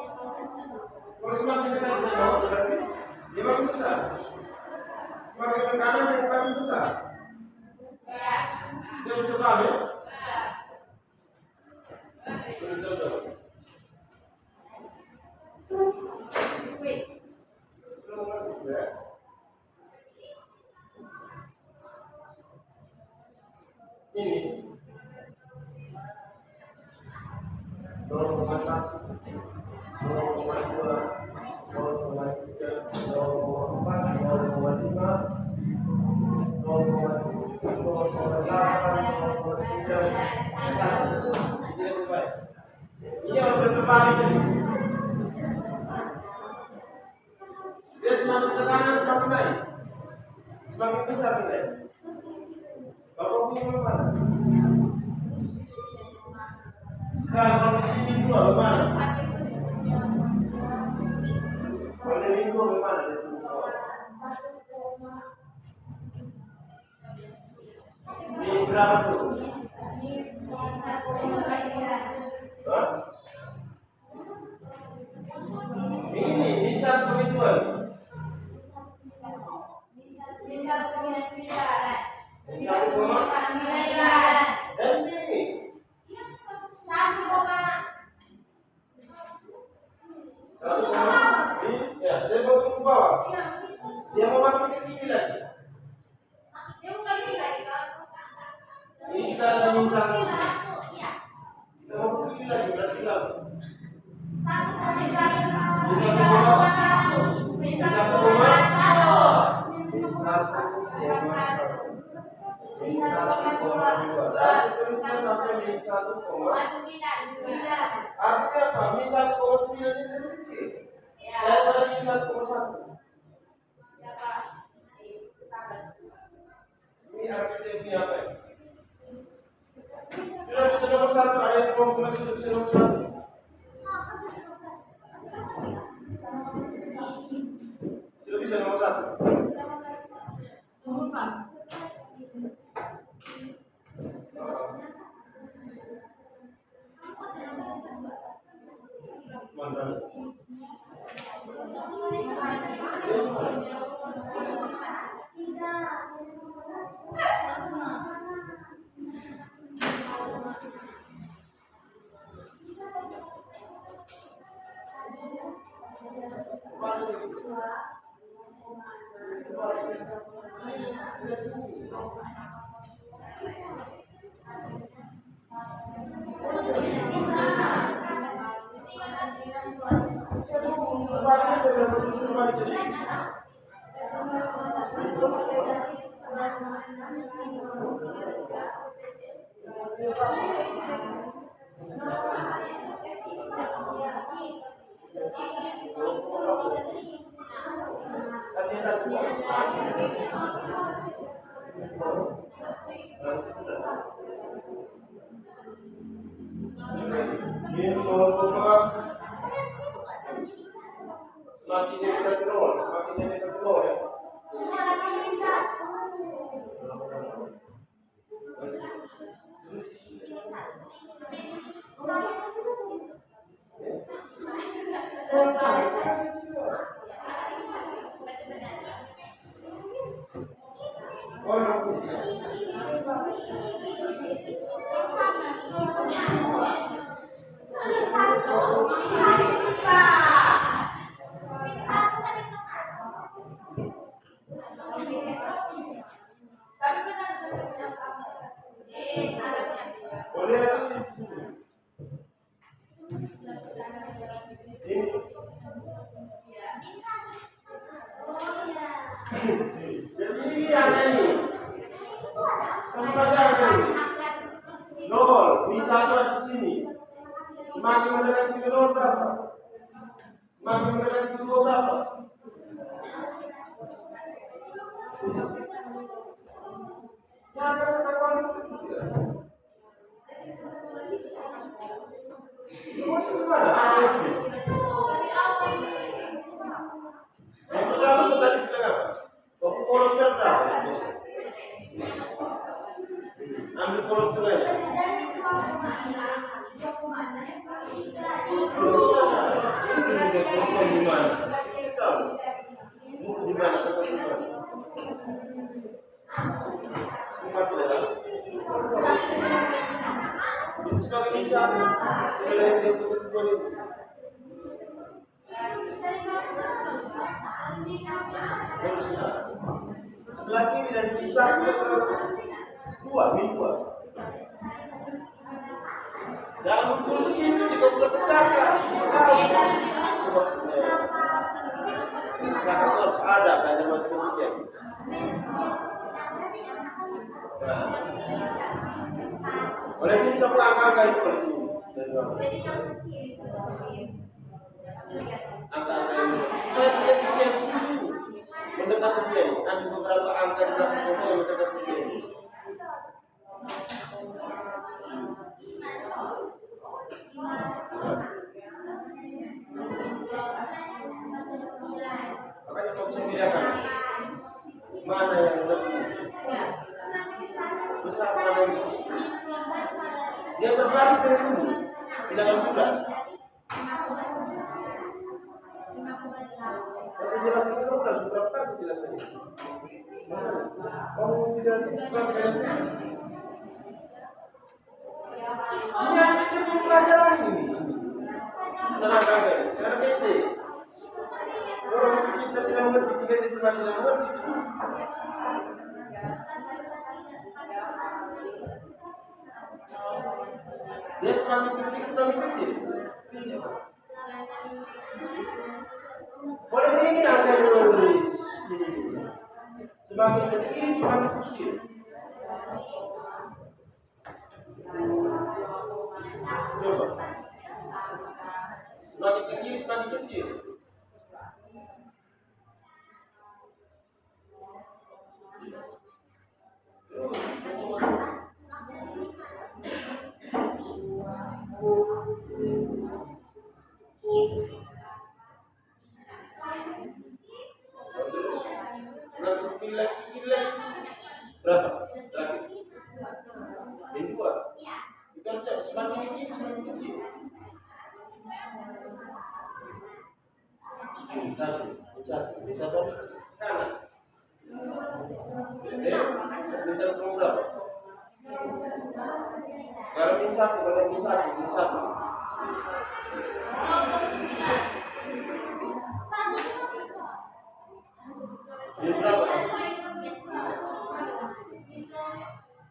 Kalau semakin dekat dengan 0 berarti dia makin besar. Semakin ke kanan dia semakin besar. Dia bisa paham ya? Betul. Ini 0,1, 0,2, 0,3, 0,4, 0,5, 0,7, 0,8, 0,9, 1. Ini yang terbaik. Ini yang terbalik. Dia semakin tekanan semakin naik, semakin besar nilai. Kalau punya mana? Kalau di sini dua bagaimana? Kalau di dua bagaimana? Ini berapa tuh? Hah? Ini 1,2. Dan sini 1,1. Ya, dia mau ke bawah. Dia mau makin ke sini lagi. Ini kita ada minyak. Kita mau ke sini lagi berarti lalu. Artinya apa? Min 1,9 ini lebih kecil daripada min 1,1. Ini artinya apa? Sudah bisa nomor 1, ayat 20 sudah bisa nomor 1. Sudah bisa nomor 1. Mantap. Semakin dekat nol, semakin dekat nol ya. Jadi ini yang ini. Kamu kasih apa ini? Nol, min 1 ada di sini. Semakin mendekati ke nol berapa? Semakin mendekati ke 2 berapa? Jangan ketahuan itu. Gimana? Yang pertama sudah dibilang apa? Kolom berapa? Ambil kolom tengahnya. Ini di mana? Di mana? Ini sebagai bicara. Sebelah kiri dan bisa dua, min 2. Jangan ukur ke situ juga bukan cakap. Cakap harus ada belajar matematika. Nah, oleh itu sampai angka-angka itu perlu. Angka-angka ini supaya kita bisa yang sini mendekati dia. Ada beberapa angka di belakang foto yang mendekati dia. Makanya kau bisa bedakan mana yang lebih besar, mana yang lebih kecil. Dia terbalik dari ini bilangan bulan. Tapi jelaskan itu bukan sudah kasih jelaskan. Kamu tidak suka dengan saya. Ini yang disebut pelajaran ini. Sudah ada guys, karena SD. Orang kita tidak mengerti, tiga desimal tidak mengerti. Dia semakin kecil, semakin kecil. Boleh ini ada nulis. Semakin kecil, semakin kecil. Coba. Semakin kecil, semakin kecil. Kecil lagi. Berapa? Lagi. Yang dua. Bukan semakin kecil, semakin kecil. Ini satu kanan. Ini satu nomor berapa? Kalau ini satu. Ini berapa?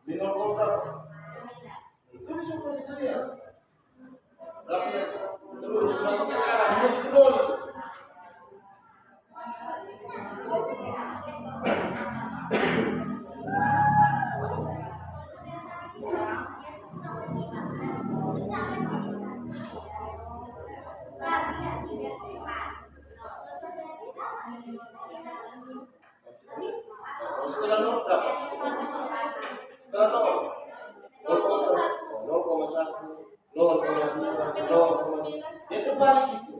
Ini nomor berapa? Itu bisa dilihat. Berapa? Terus semakin ke arah menuju nol. Setelah nol berapa? Setelah nol 0,1, 0,2, dia terbalik itu.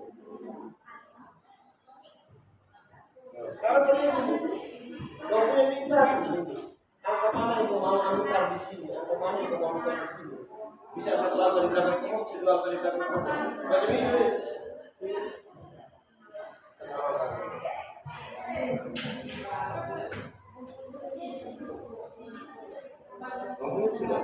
Nah, sekarang kalian ini, kau punya bicara angka mana yang kau mau ambil di sini, angka mana yang kau mau ambil di sini. Bisa satu angka di belakang kamu, bisa dua angka di belakang kamu. Bagaimana ini? Kamu sudah.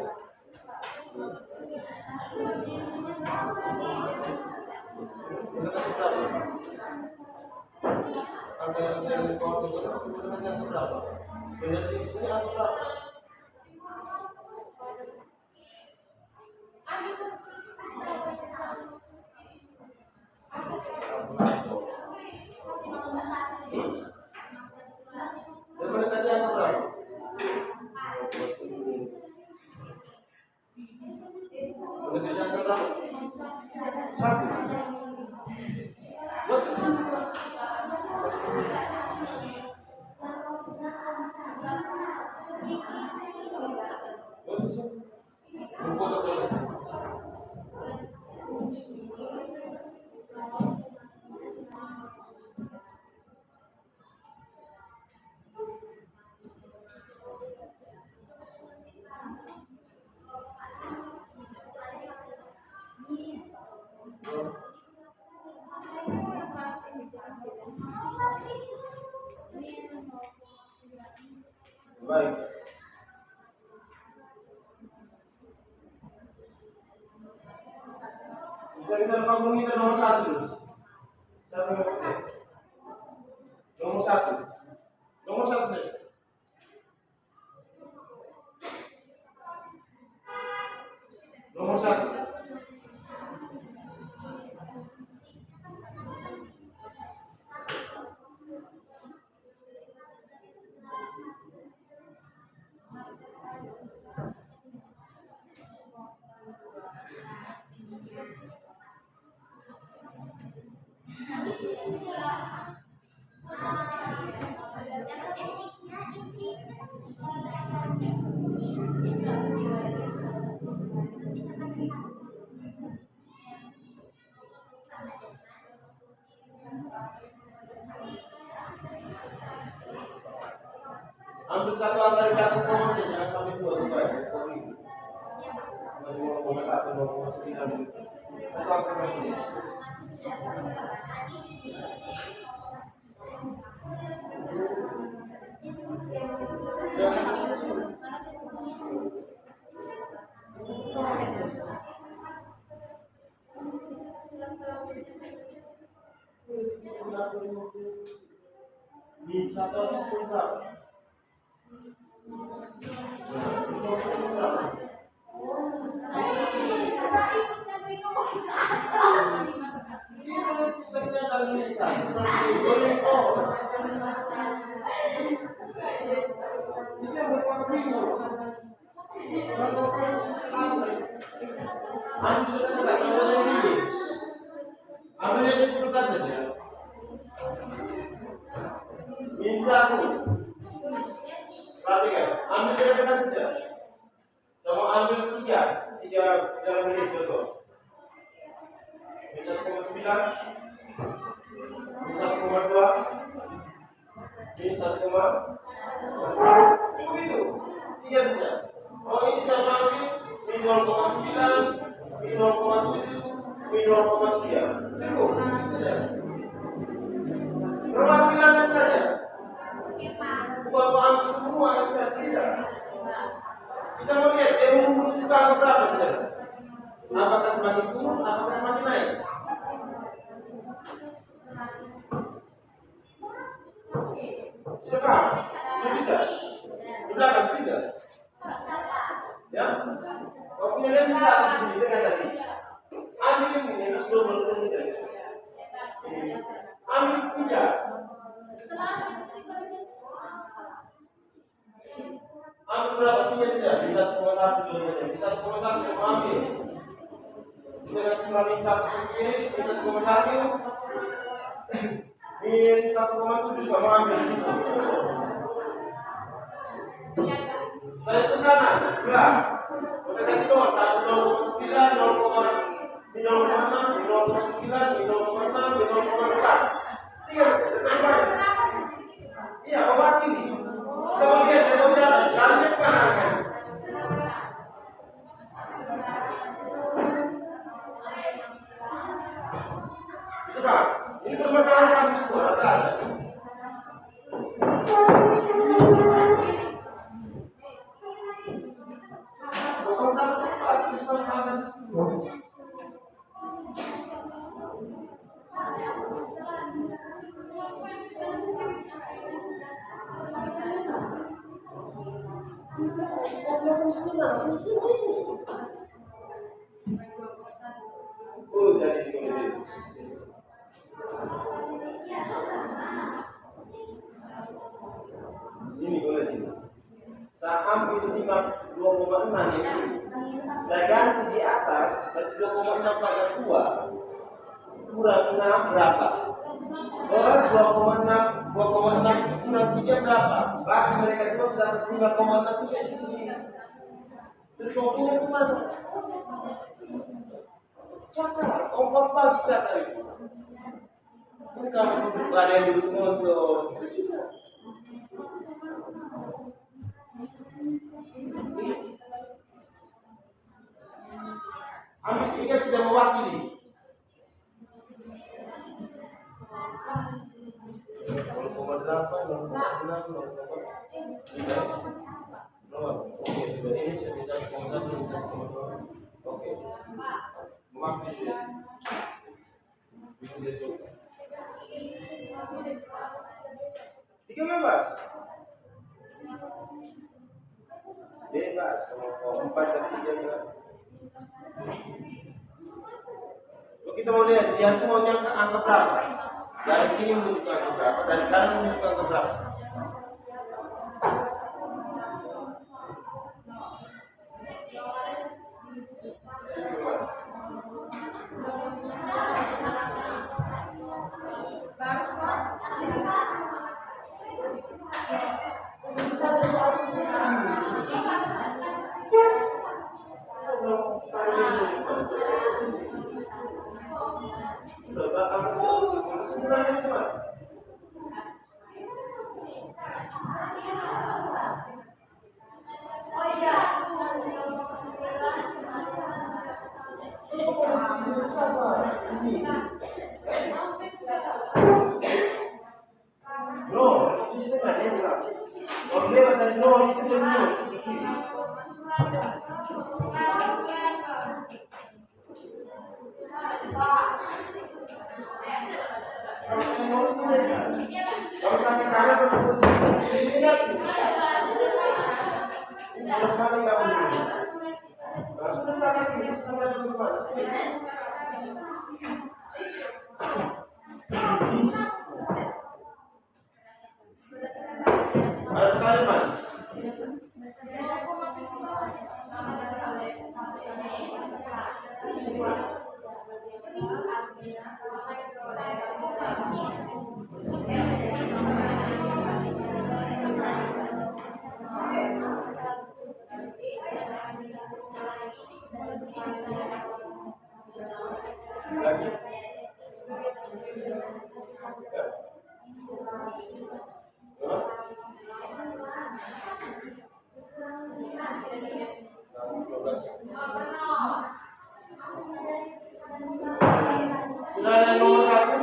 Angka yang kau sebutkan berapa? Benar sih, sini angka berapa? Daripada tadi angka berapa? Boleh saja angka berapa? 1. Buat kesini. Buat kesini. Buat apa? Baik. Kita bangun kita nomor 1. Nomor 1. Nomor 1 saja. Nomor 1. Ambil satu angka di atas koma saja, jangan sampai dua juga ya. 0,1, 0,9. Satu angka lagi. Di 110 berapa? Ambil aja dulu saja. Minsa aku. Perhatikan, ambil dekat saja. Sama ambil tiga jalan ini contoh. 1,9, 1,2, ini 1, cukup itu, tiga saja. Oh ini saya ambil ini 0,9, ini 0,7, ini 0,3, cukup saja. Perwakilannya saja. Bukan ambil semua yang saya tidak. Kita melihat dia menunjukkan angka berapa di sana. Apakah semakin turun, apakah semakin naik? Bisa paham? Itu bisa. Di belakang bisa. Ya? Kau punya lens bisa di sini dengan tadi. Ambil ini sudah berturun dari. Ambil tiga. Ambil berapa tiga saja? Di 1,1 contohnya. Di 1,1 coba ambil. Kita kasih kali 1 kiri, di 1,1. Min 1,7 sama ambil di situ. Saya ke sana, belah. Udah ganti dong, 0,9, 0,6, 0,9, 0,6, 0,4. Tiga, tambah. Iya, mewakili. Kita mau lihat, dia mau jalan, jalannya bukan akan. Coba, ini permasalahan kami semua, rata-rata. Oh, jadi di komite. Ini boleh ini. Saham itu 2,6 itu. Saya ganti di atas berarti 2,6 pangkat 2. Kurang 6 berapa? Orang 2,6 kurang 3 berapa? Berarti mereka itu sudah 5,6 itu saya sisi. Terus kopinya kemana? Cakar, kompor pagi cakar itu. Ini kamu duduk ada yang duduk nonton, tidak bisa. Ambil tiga sudah mewakili. Oke, sudah ini saya bisa 1,1. Oke, mewakili. Bisa coba. 3 bebas. Bebas, kalau 4 dan 3 ya. Kalau kita mau lihat, dia tuh mau nyangka angka berapa? Dari kiri menunjukkan angka berapa? Dari kanan menunjukkan angka berapa? sini. No, itu kan dia bilang. Kalau lewat dari no itu dia minus. Kalau sampai kanan terus tidak. Kalau kali kamu ini. Kalau sudah kanan sini sudah berubah. Ada kalimat. Lagi. Sudah ada nomor 1?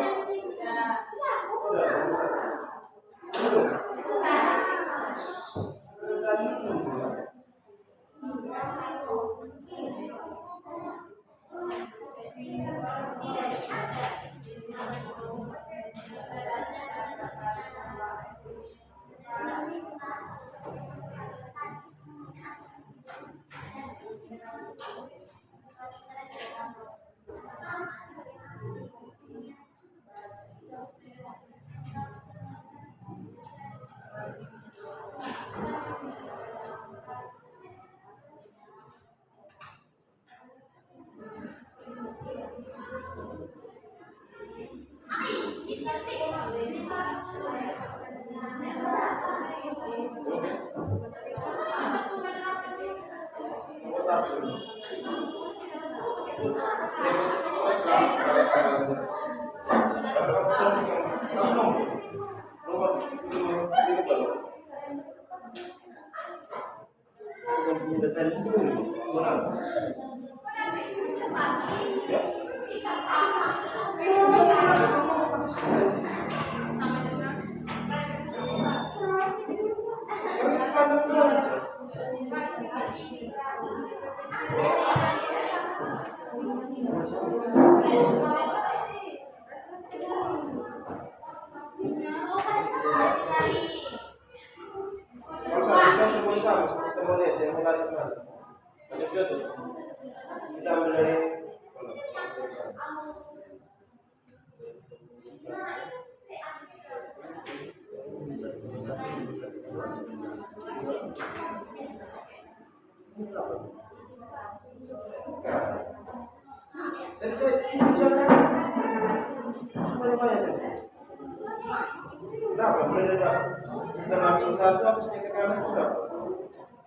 Berapa? Mulai dari berapa? Setengah min 1 habisnya ke kanan berapa?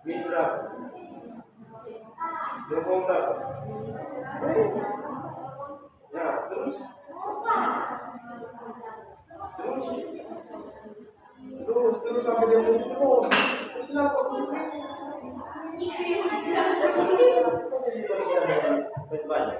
Min berapa? 20 berapa? Ya, terus sampai dia muncul. Terus kenapa terus ini? Banyak.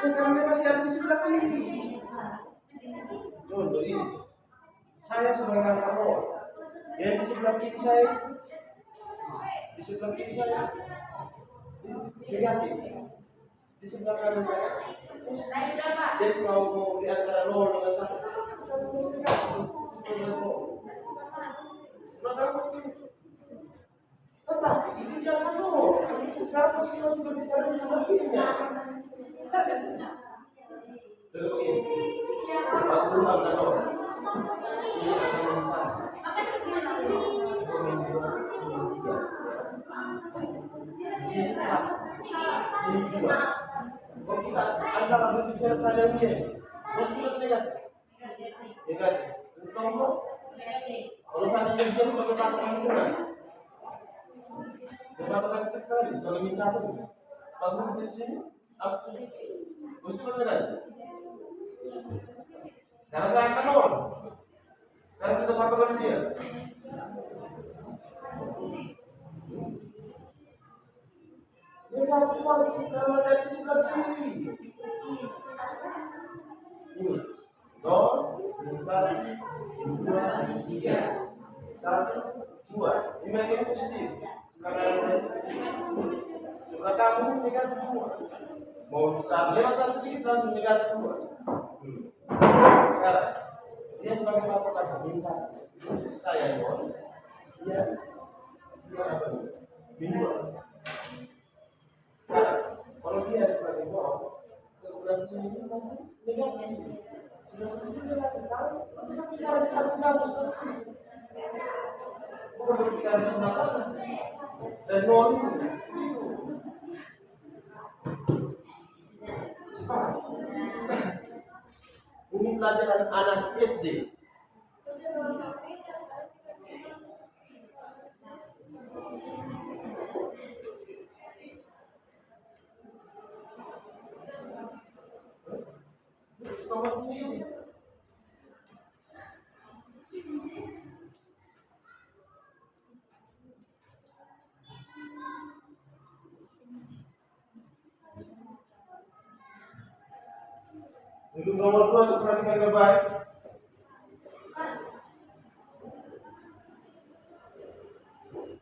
Karena masih ada di sebelah kiri. Contoh ini, saya sebagai kamu, dia di sebelah kiri saya, di sebelah kiri saya, negatif, di sebelah kanan saya. Dia mau di antara 0 dengan 1. Tetapi itu jangan dulu. Sekarang posisi sudah bicara di sebelah kirinya. Terus ini, aku akan tahu. Ini akan sama. Sini dua. Oh tidak, Anda akan bicara saya dia. Positif negatif. Negatif. Contoh Kalau seandainya dia sebagai patokan ukuran, dia patokan kita tadi sebagai min satu. Kalau di sini, apa? Mesti berbeda. Sekarang saya akan nol. Sekarang kita patokan dia. Negatif masih karena saya di sebelah kiri. Ini. 0, 1, 2, 3, 1, 2. Ini mereka positif. Sebelah kamu negatif semua. Mau start lewat saya sedikit langsung negatif semua. Sekarang dia sebagai patokan min 1. Saya nol. Dia apa nih? Min 2. Sekarang kalau dia sebagai nol, ke sebelah sini ini masih negatif. Sudah setuju dengan kita, masih bicara di satu kampus bukan berbicara di semata dan nol ini pelajaran anak SD. Untuk nomor 2 perhatikan dengan baik.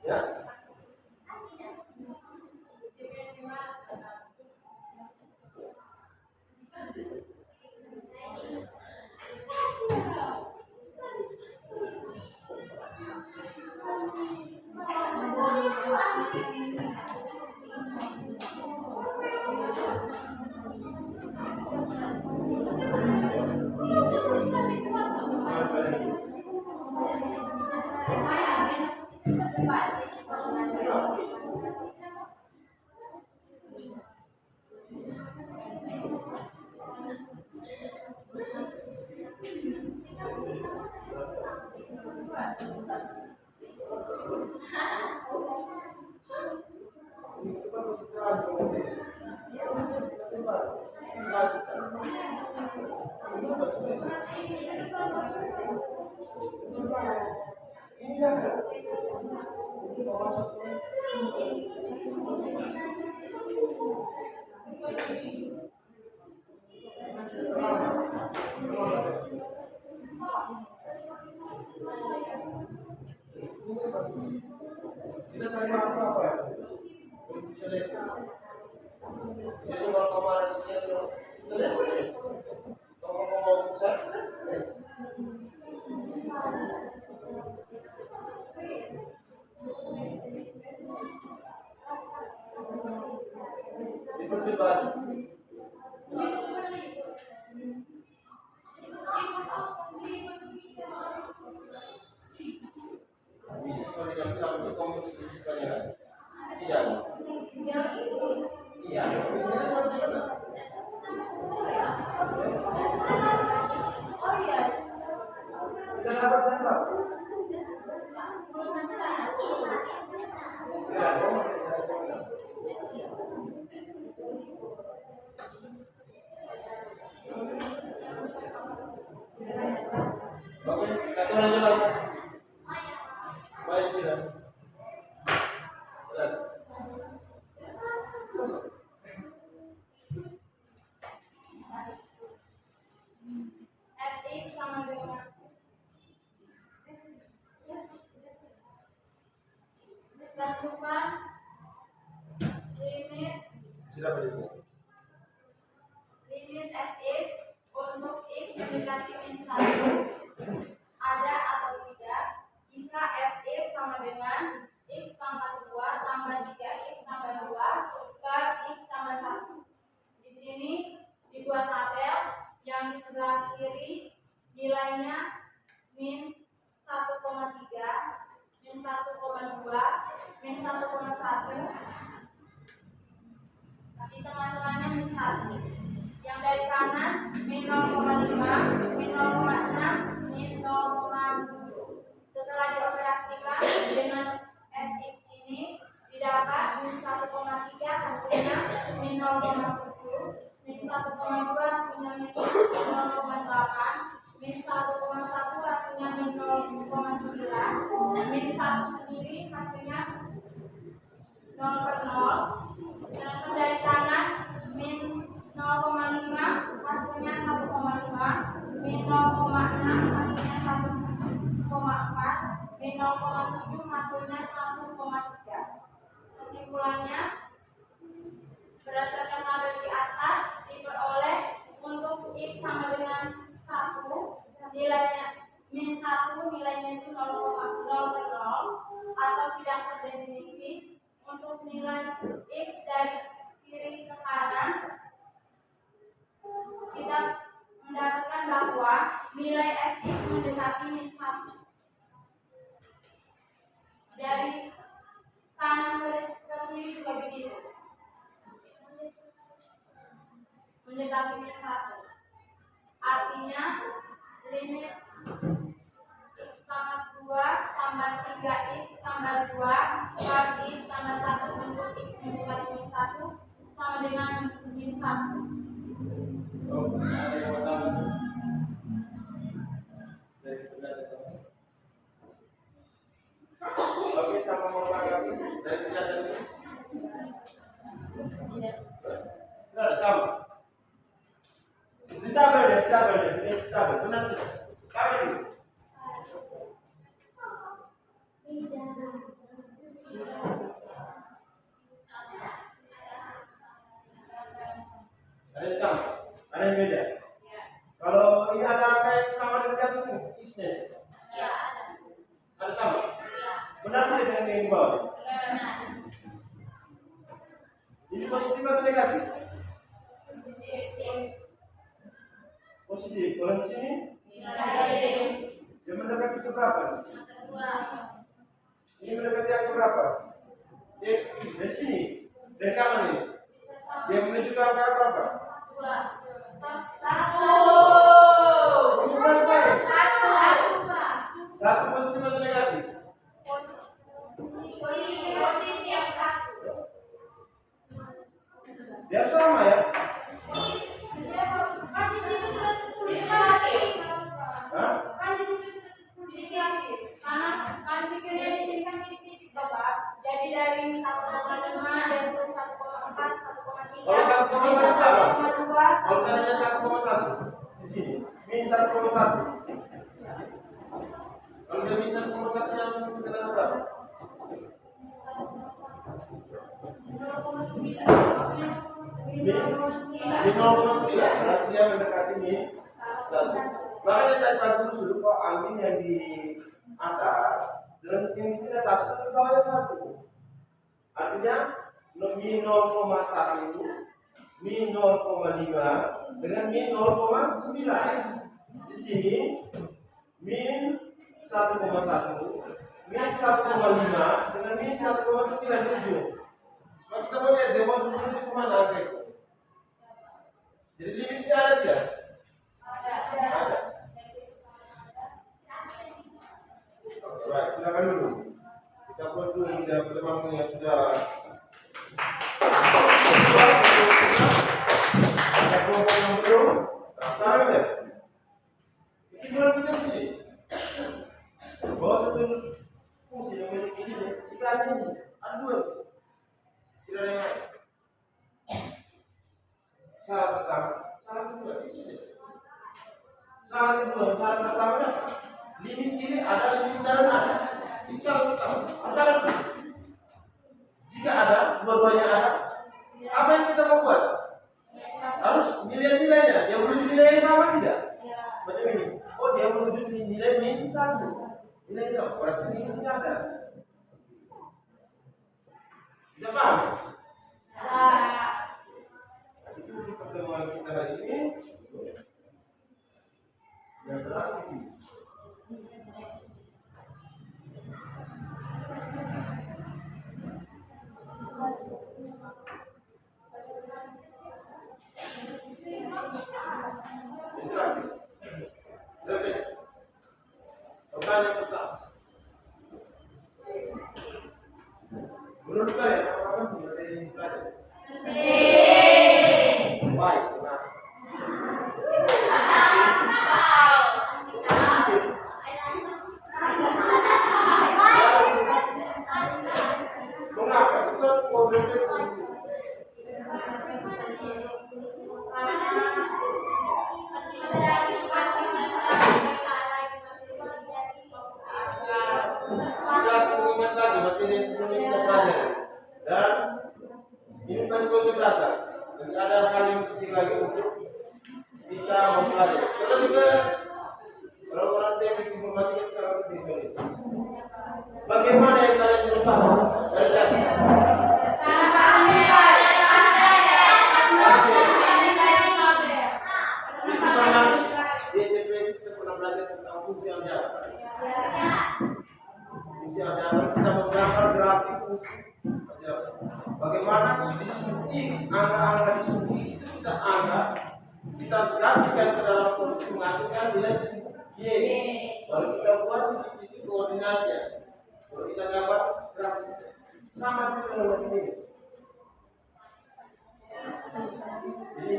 Ya. Kita tanya apa ya? Saya mau kemarin dia terus. Kalau mau besar, dipercepat. Bisa seperti kami bilang untuk komunikasi sekalian. Tidak. Iya. Kita dapat tembak. Oke, kita lanjut lagi. Baik, sudah. Fx sama dengan tentukan limit Sudah berikut. limit fx untuk x mendekati min 1 ada atau tidak jika fx sama dengan x pangkat 2 tambah 3x tambah 2 per x tambah 1. Di sini dibuat tabel yang di sebelah kiri nilainya min 1,3, min 1,2, min 1,1. Di tengah-tengahnya min 1. Yang dari kanan min 0,5, min 0,6, min 0,7. 0,2 hasilnya min 0,8, min 1,1 hasilnya min 0,9, min 1 sendiri hasilnya 0/0. Sedangkan dari kanan min 0,5 hasilnya 1,5, min 0,6 hasilnya 1,4, min 0,7 hasilnya 1,3. Kesimpulannya, berdasarkan tabel di atas diperoleh untuk X sama dengan 1, nilainya min 1 nilainya itu 0,0 atau tidak terdefinisi. Untuk nilai X dari kiri ke kanan, kita mendapatkan bahwa nilai fx mendekati min 1. Dari kanan ke kiri juga begitu, mendekati min 1. Artinya limit x pangkat 2 tambah 3x tambah 2 per x tambah 1 untuk x mendekati min 1 sama dengan min 1. Oh, ada yang mau tahu? Oke, sama mau lagi dari penjelasan ini? Tidak ada sama. Ditabel benar tidak? Tabel dulu. Ada yang sama, ada yang beda. Kalau ini ada kayak sama dengan di atas ini, x-nya. Ada sama. Benar tidak dengan yang di bawah? Ini positif atau negatif? Positif. Kalau di sini? Dia mendekati ke berapa? Ini mendekati yang ke berapa? Dari sini. Dari kanan ini. Dia menuju ke angka berapa? 1. Ini berapa ya? 1 positif atau negatif? Posisi yang 1. Dia sama ya? Jadi dari 1,5 dan 1,4, 1,3. Kalau 1,1 berapa? Kalau seandainya 1,1 di sini, min 1,1. Kalau dia min 1,1 yang sekitar berapa? 0,9. Berarti dia mendekati min 1. Makanya tadi pagi dulu kok angin yang di atas dan yang di satu di bawahnya 1. Artinya min 0,1 itu min 0,5 dengan min 0,9. Di sini min 1,1 min 1,5 dengan min 1,97. Sebab kita mau lihat dia mau menuju kemana angka itu. Jadi limitnya ada tidak? Ada. Oke, baik, silakan dulu. Kita buat dulu hingga pertemuan yang sudah. Ada kelompok yang belum. Sekarang ya. Kesimpulan kita sini. Bahwa satu fungsi yang memiliki ini, jika ada ini, ada 2. Tidak ada yang lain. Syarat pertama, syarat kedua di sini. Syarat kedua, syarat pertama, limit kiri ada, limit kanan ada. Itu syarat pertama. Antara jika ada, dua-duanya ada, apa yang kita mau buat? Harus dilihat nilainya. Dia menuju nilai yang sama tidak? Macam ini. Oh, dia menuju nilai min 1. Nilai yang sama. Berarti ini ada. Bisa paham? Itu di pertemuan kita hari ini. Yang terakhir. Pertanyaan pertama. Menurut kalian apa tidak ada yang belajar? Baik, nah paling penting lagi untuk kita mempelajari. Terlebih ke orang-orang teknik informatika sangat penting sekali. Bagaimana yang kalian belum tahu? Di SMP kita pernah belajar tentang fungsi aljabar. Fungsi aljabar bisa menggambar grafik fungsi aljabar. Bagaimana disebut X, angka-angka disebut X itu kita anggap, kita gantikan ke dalam fungsi menghasilkan nilai Y. Baru kita buat titik koordinatnya. Baru kita gambar grafik. Sama juga dengan ini. Jadi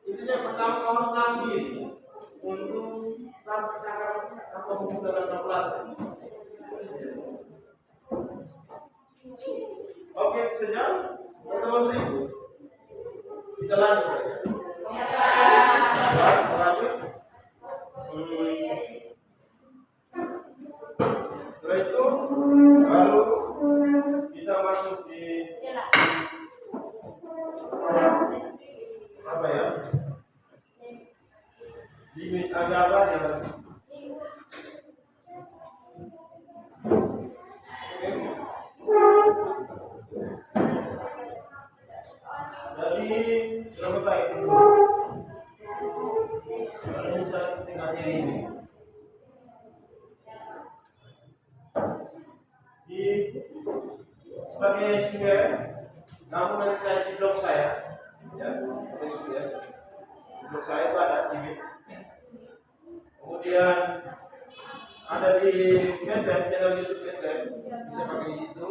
intinya pertama kamu mengambil untuk tanpa cara tanpa menggunakan kalkulator. Oke, sejauh pertemuan berikut kita lanjut saja. Lanjut. Setelah itu baru kita masuk di apa ya? Limit aljabar ya. Jadi lebih baik kalau bisa tinggal diri ini di sebagai student, kamu nanti cari di blog saya ya, sebagai student di blog saya itu ada limit, kemudian ada di Betlem, channel YouTube Betlem, bisa pakai itu,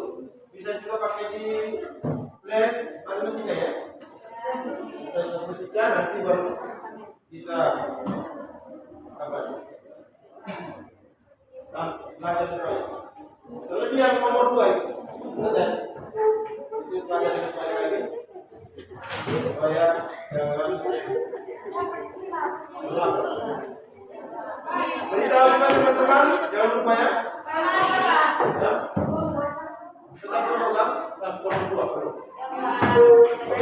bisa juga pakai di Flash matematika ya. Flash matematika nanti baru kita apa? Belajar terus. Selebih yang nomor 2 itu, itu pelajaran sekali lagi supaya jangan ulang. Beritahu juga teman-teman, jangan lupa ya. Tetap memegang dan kurang 2. Oke.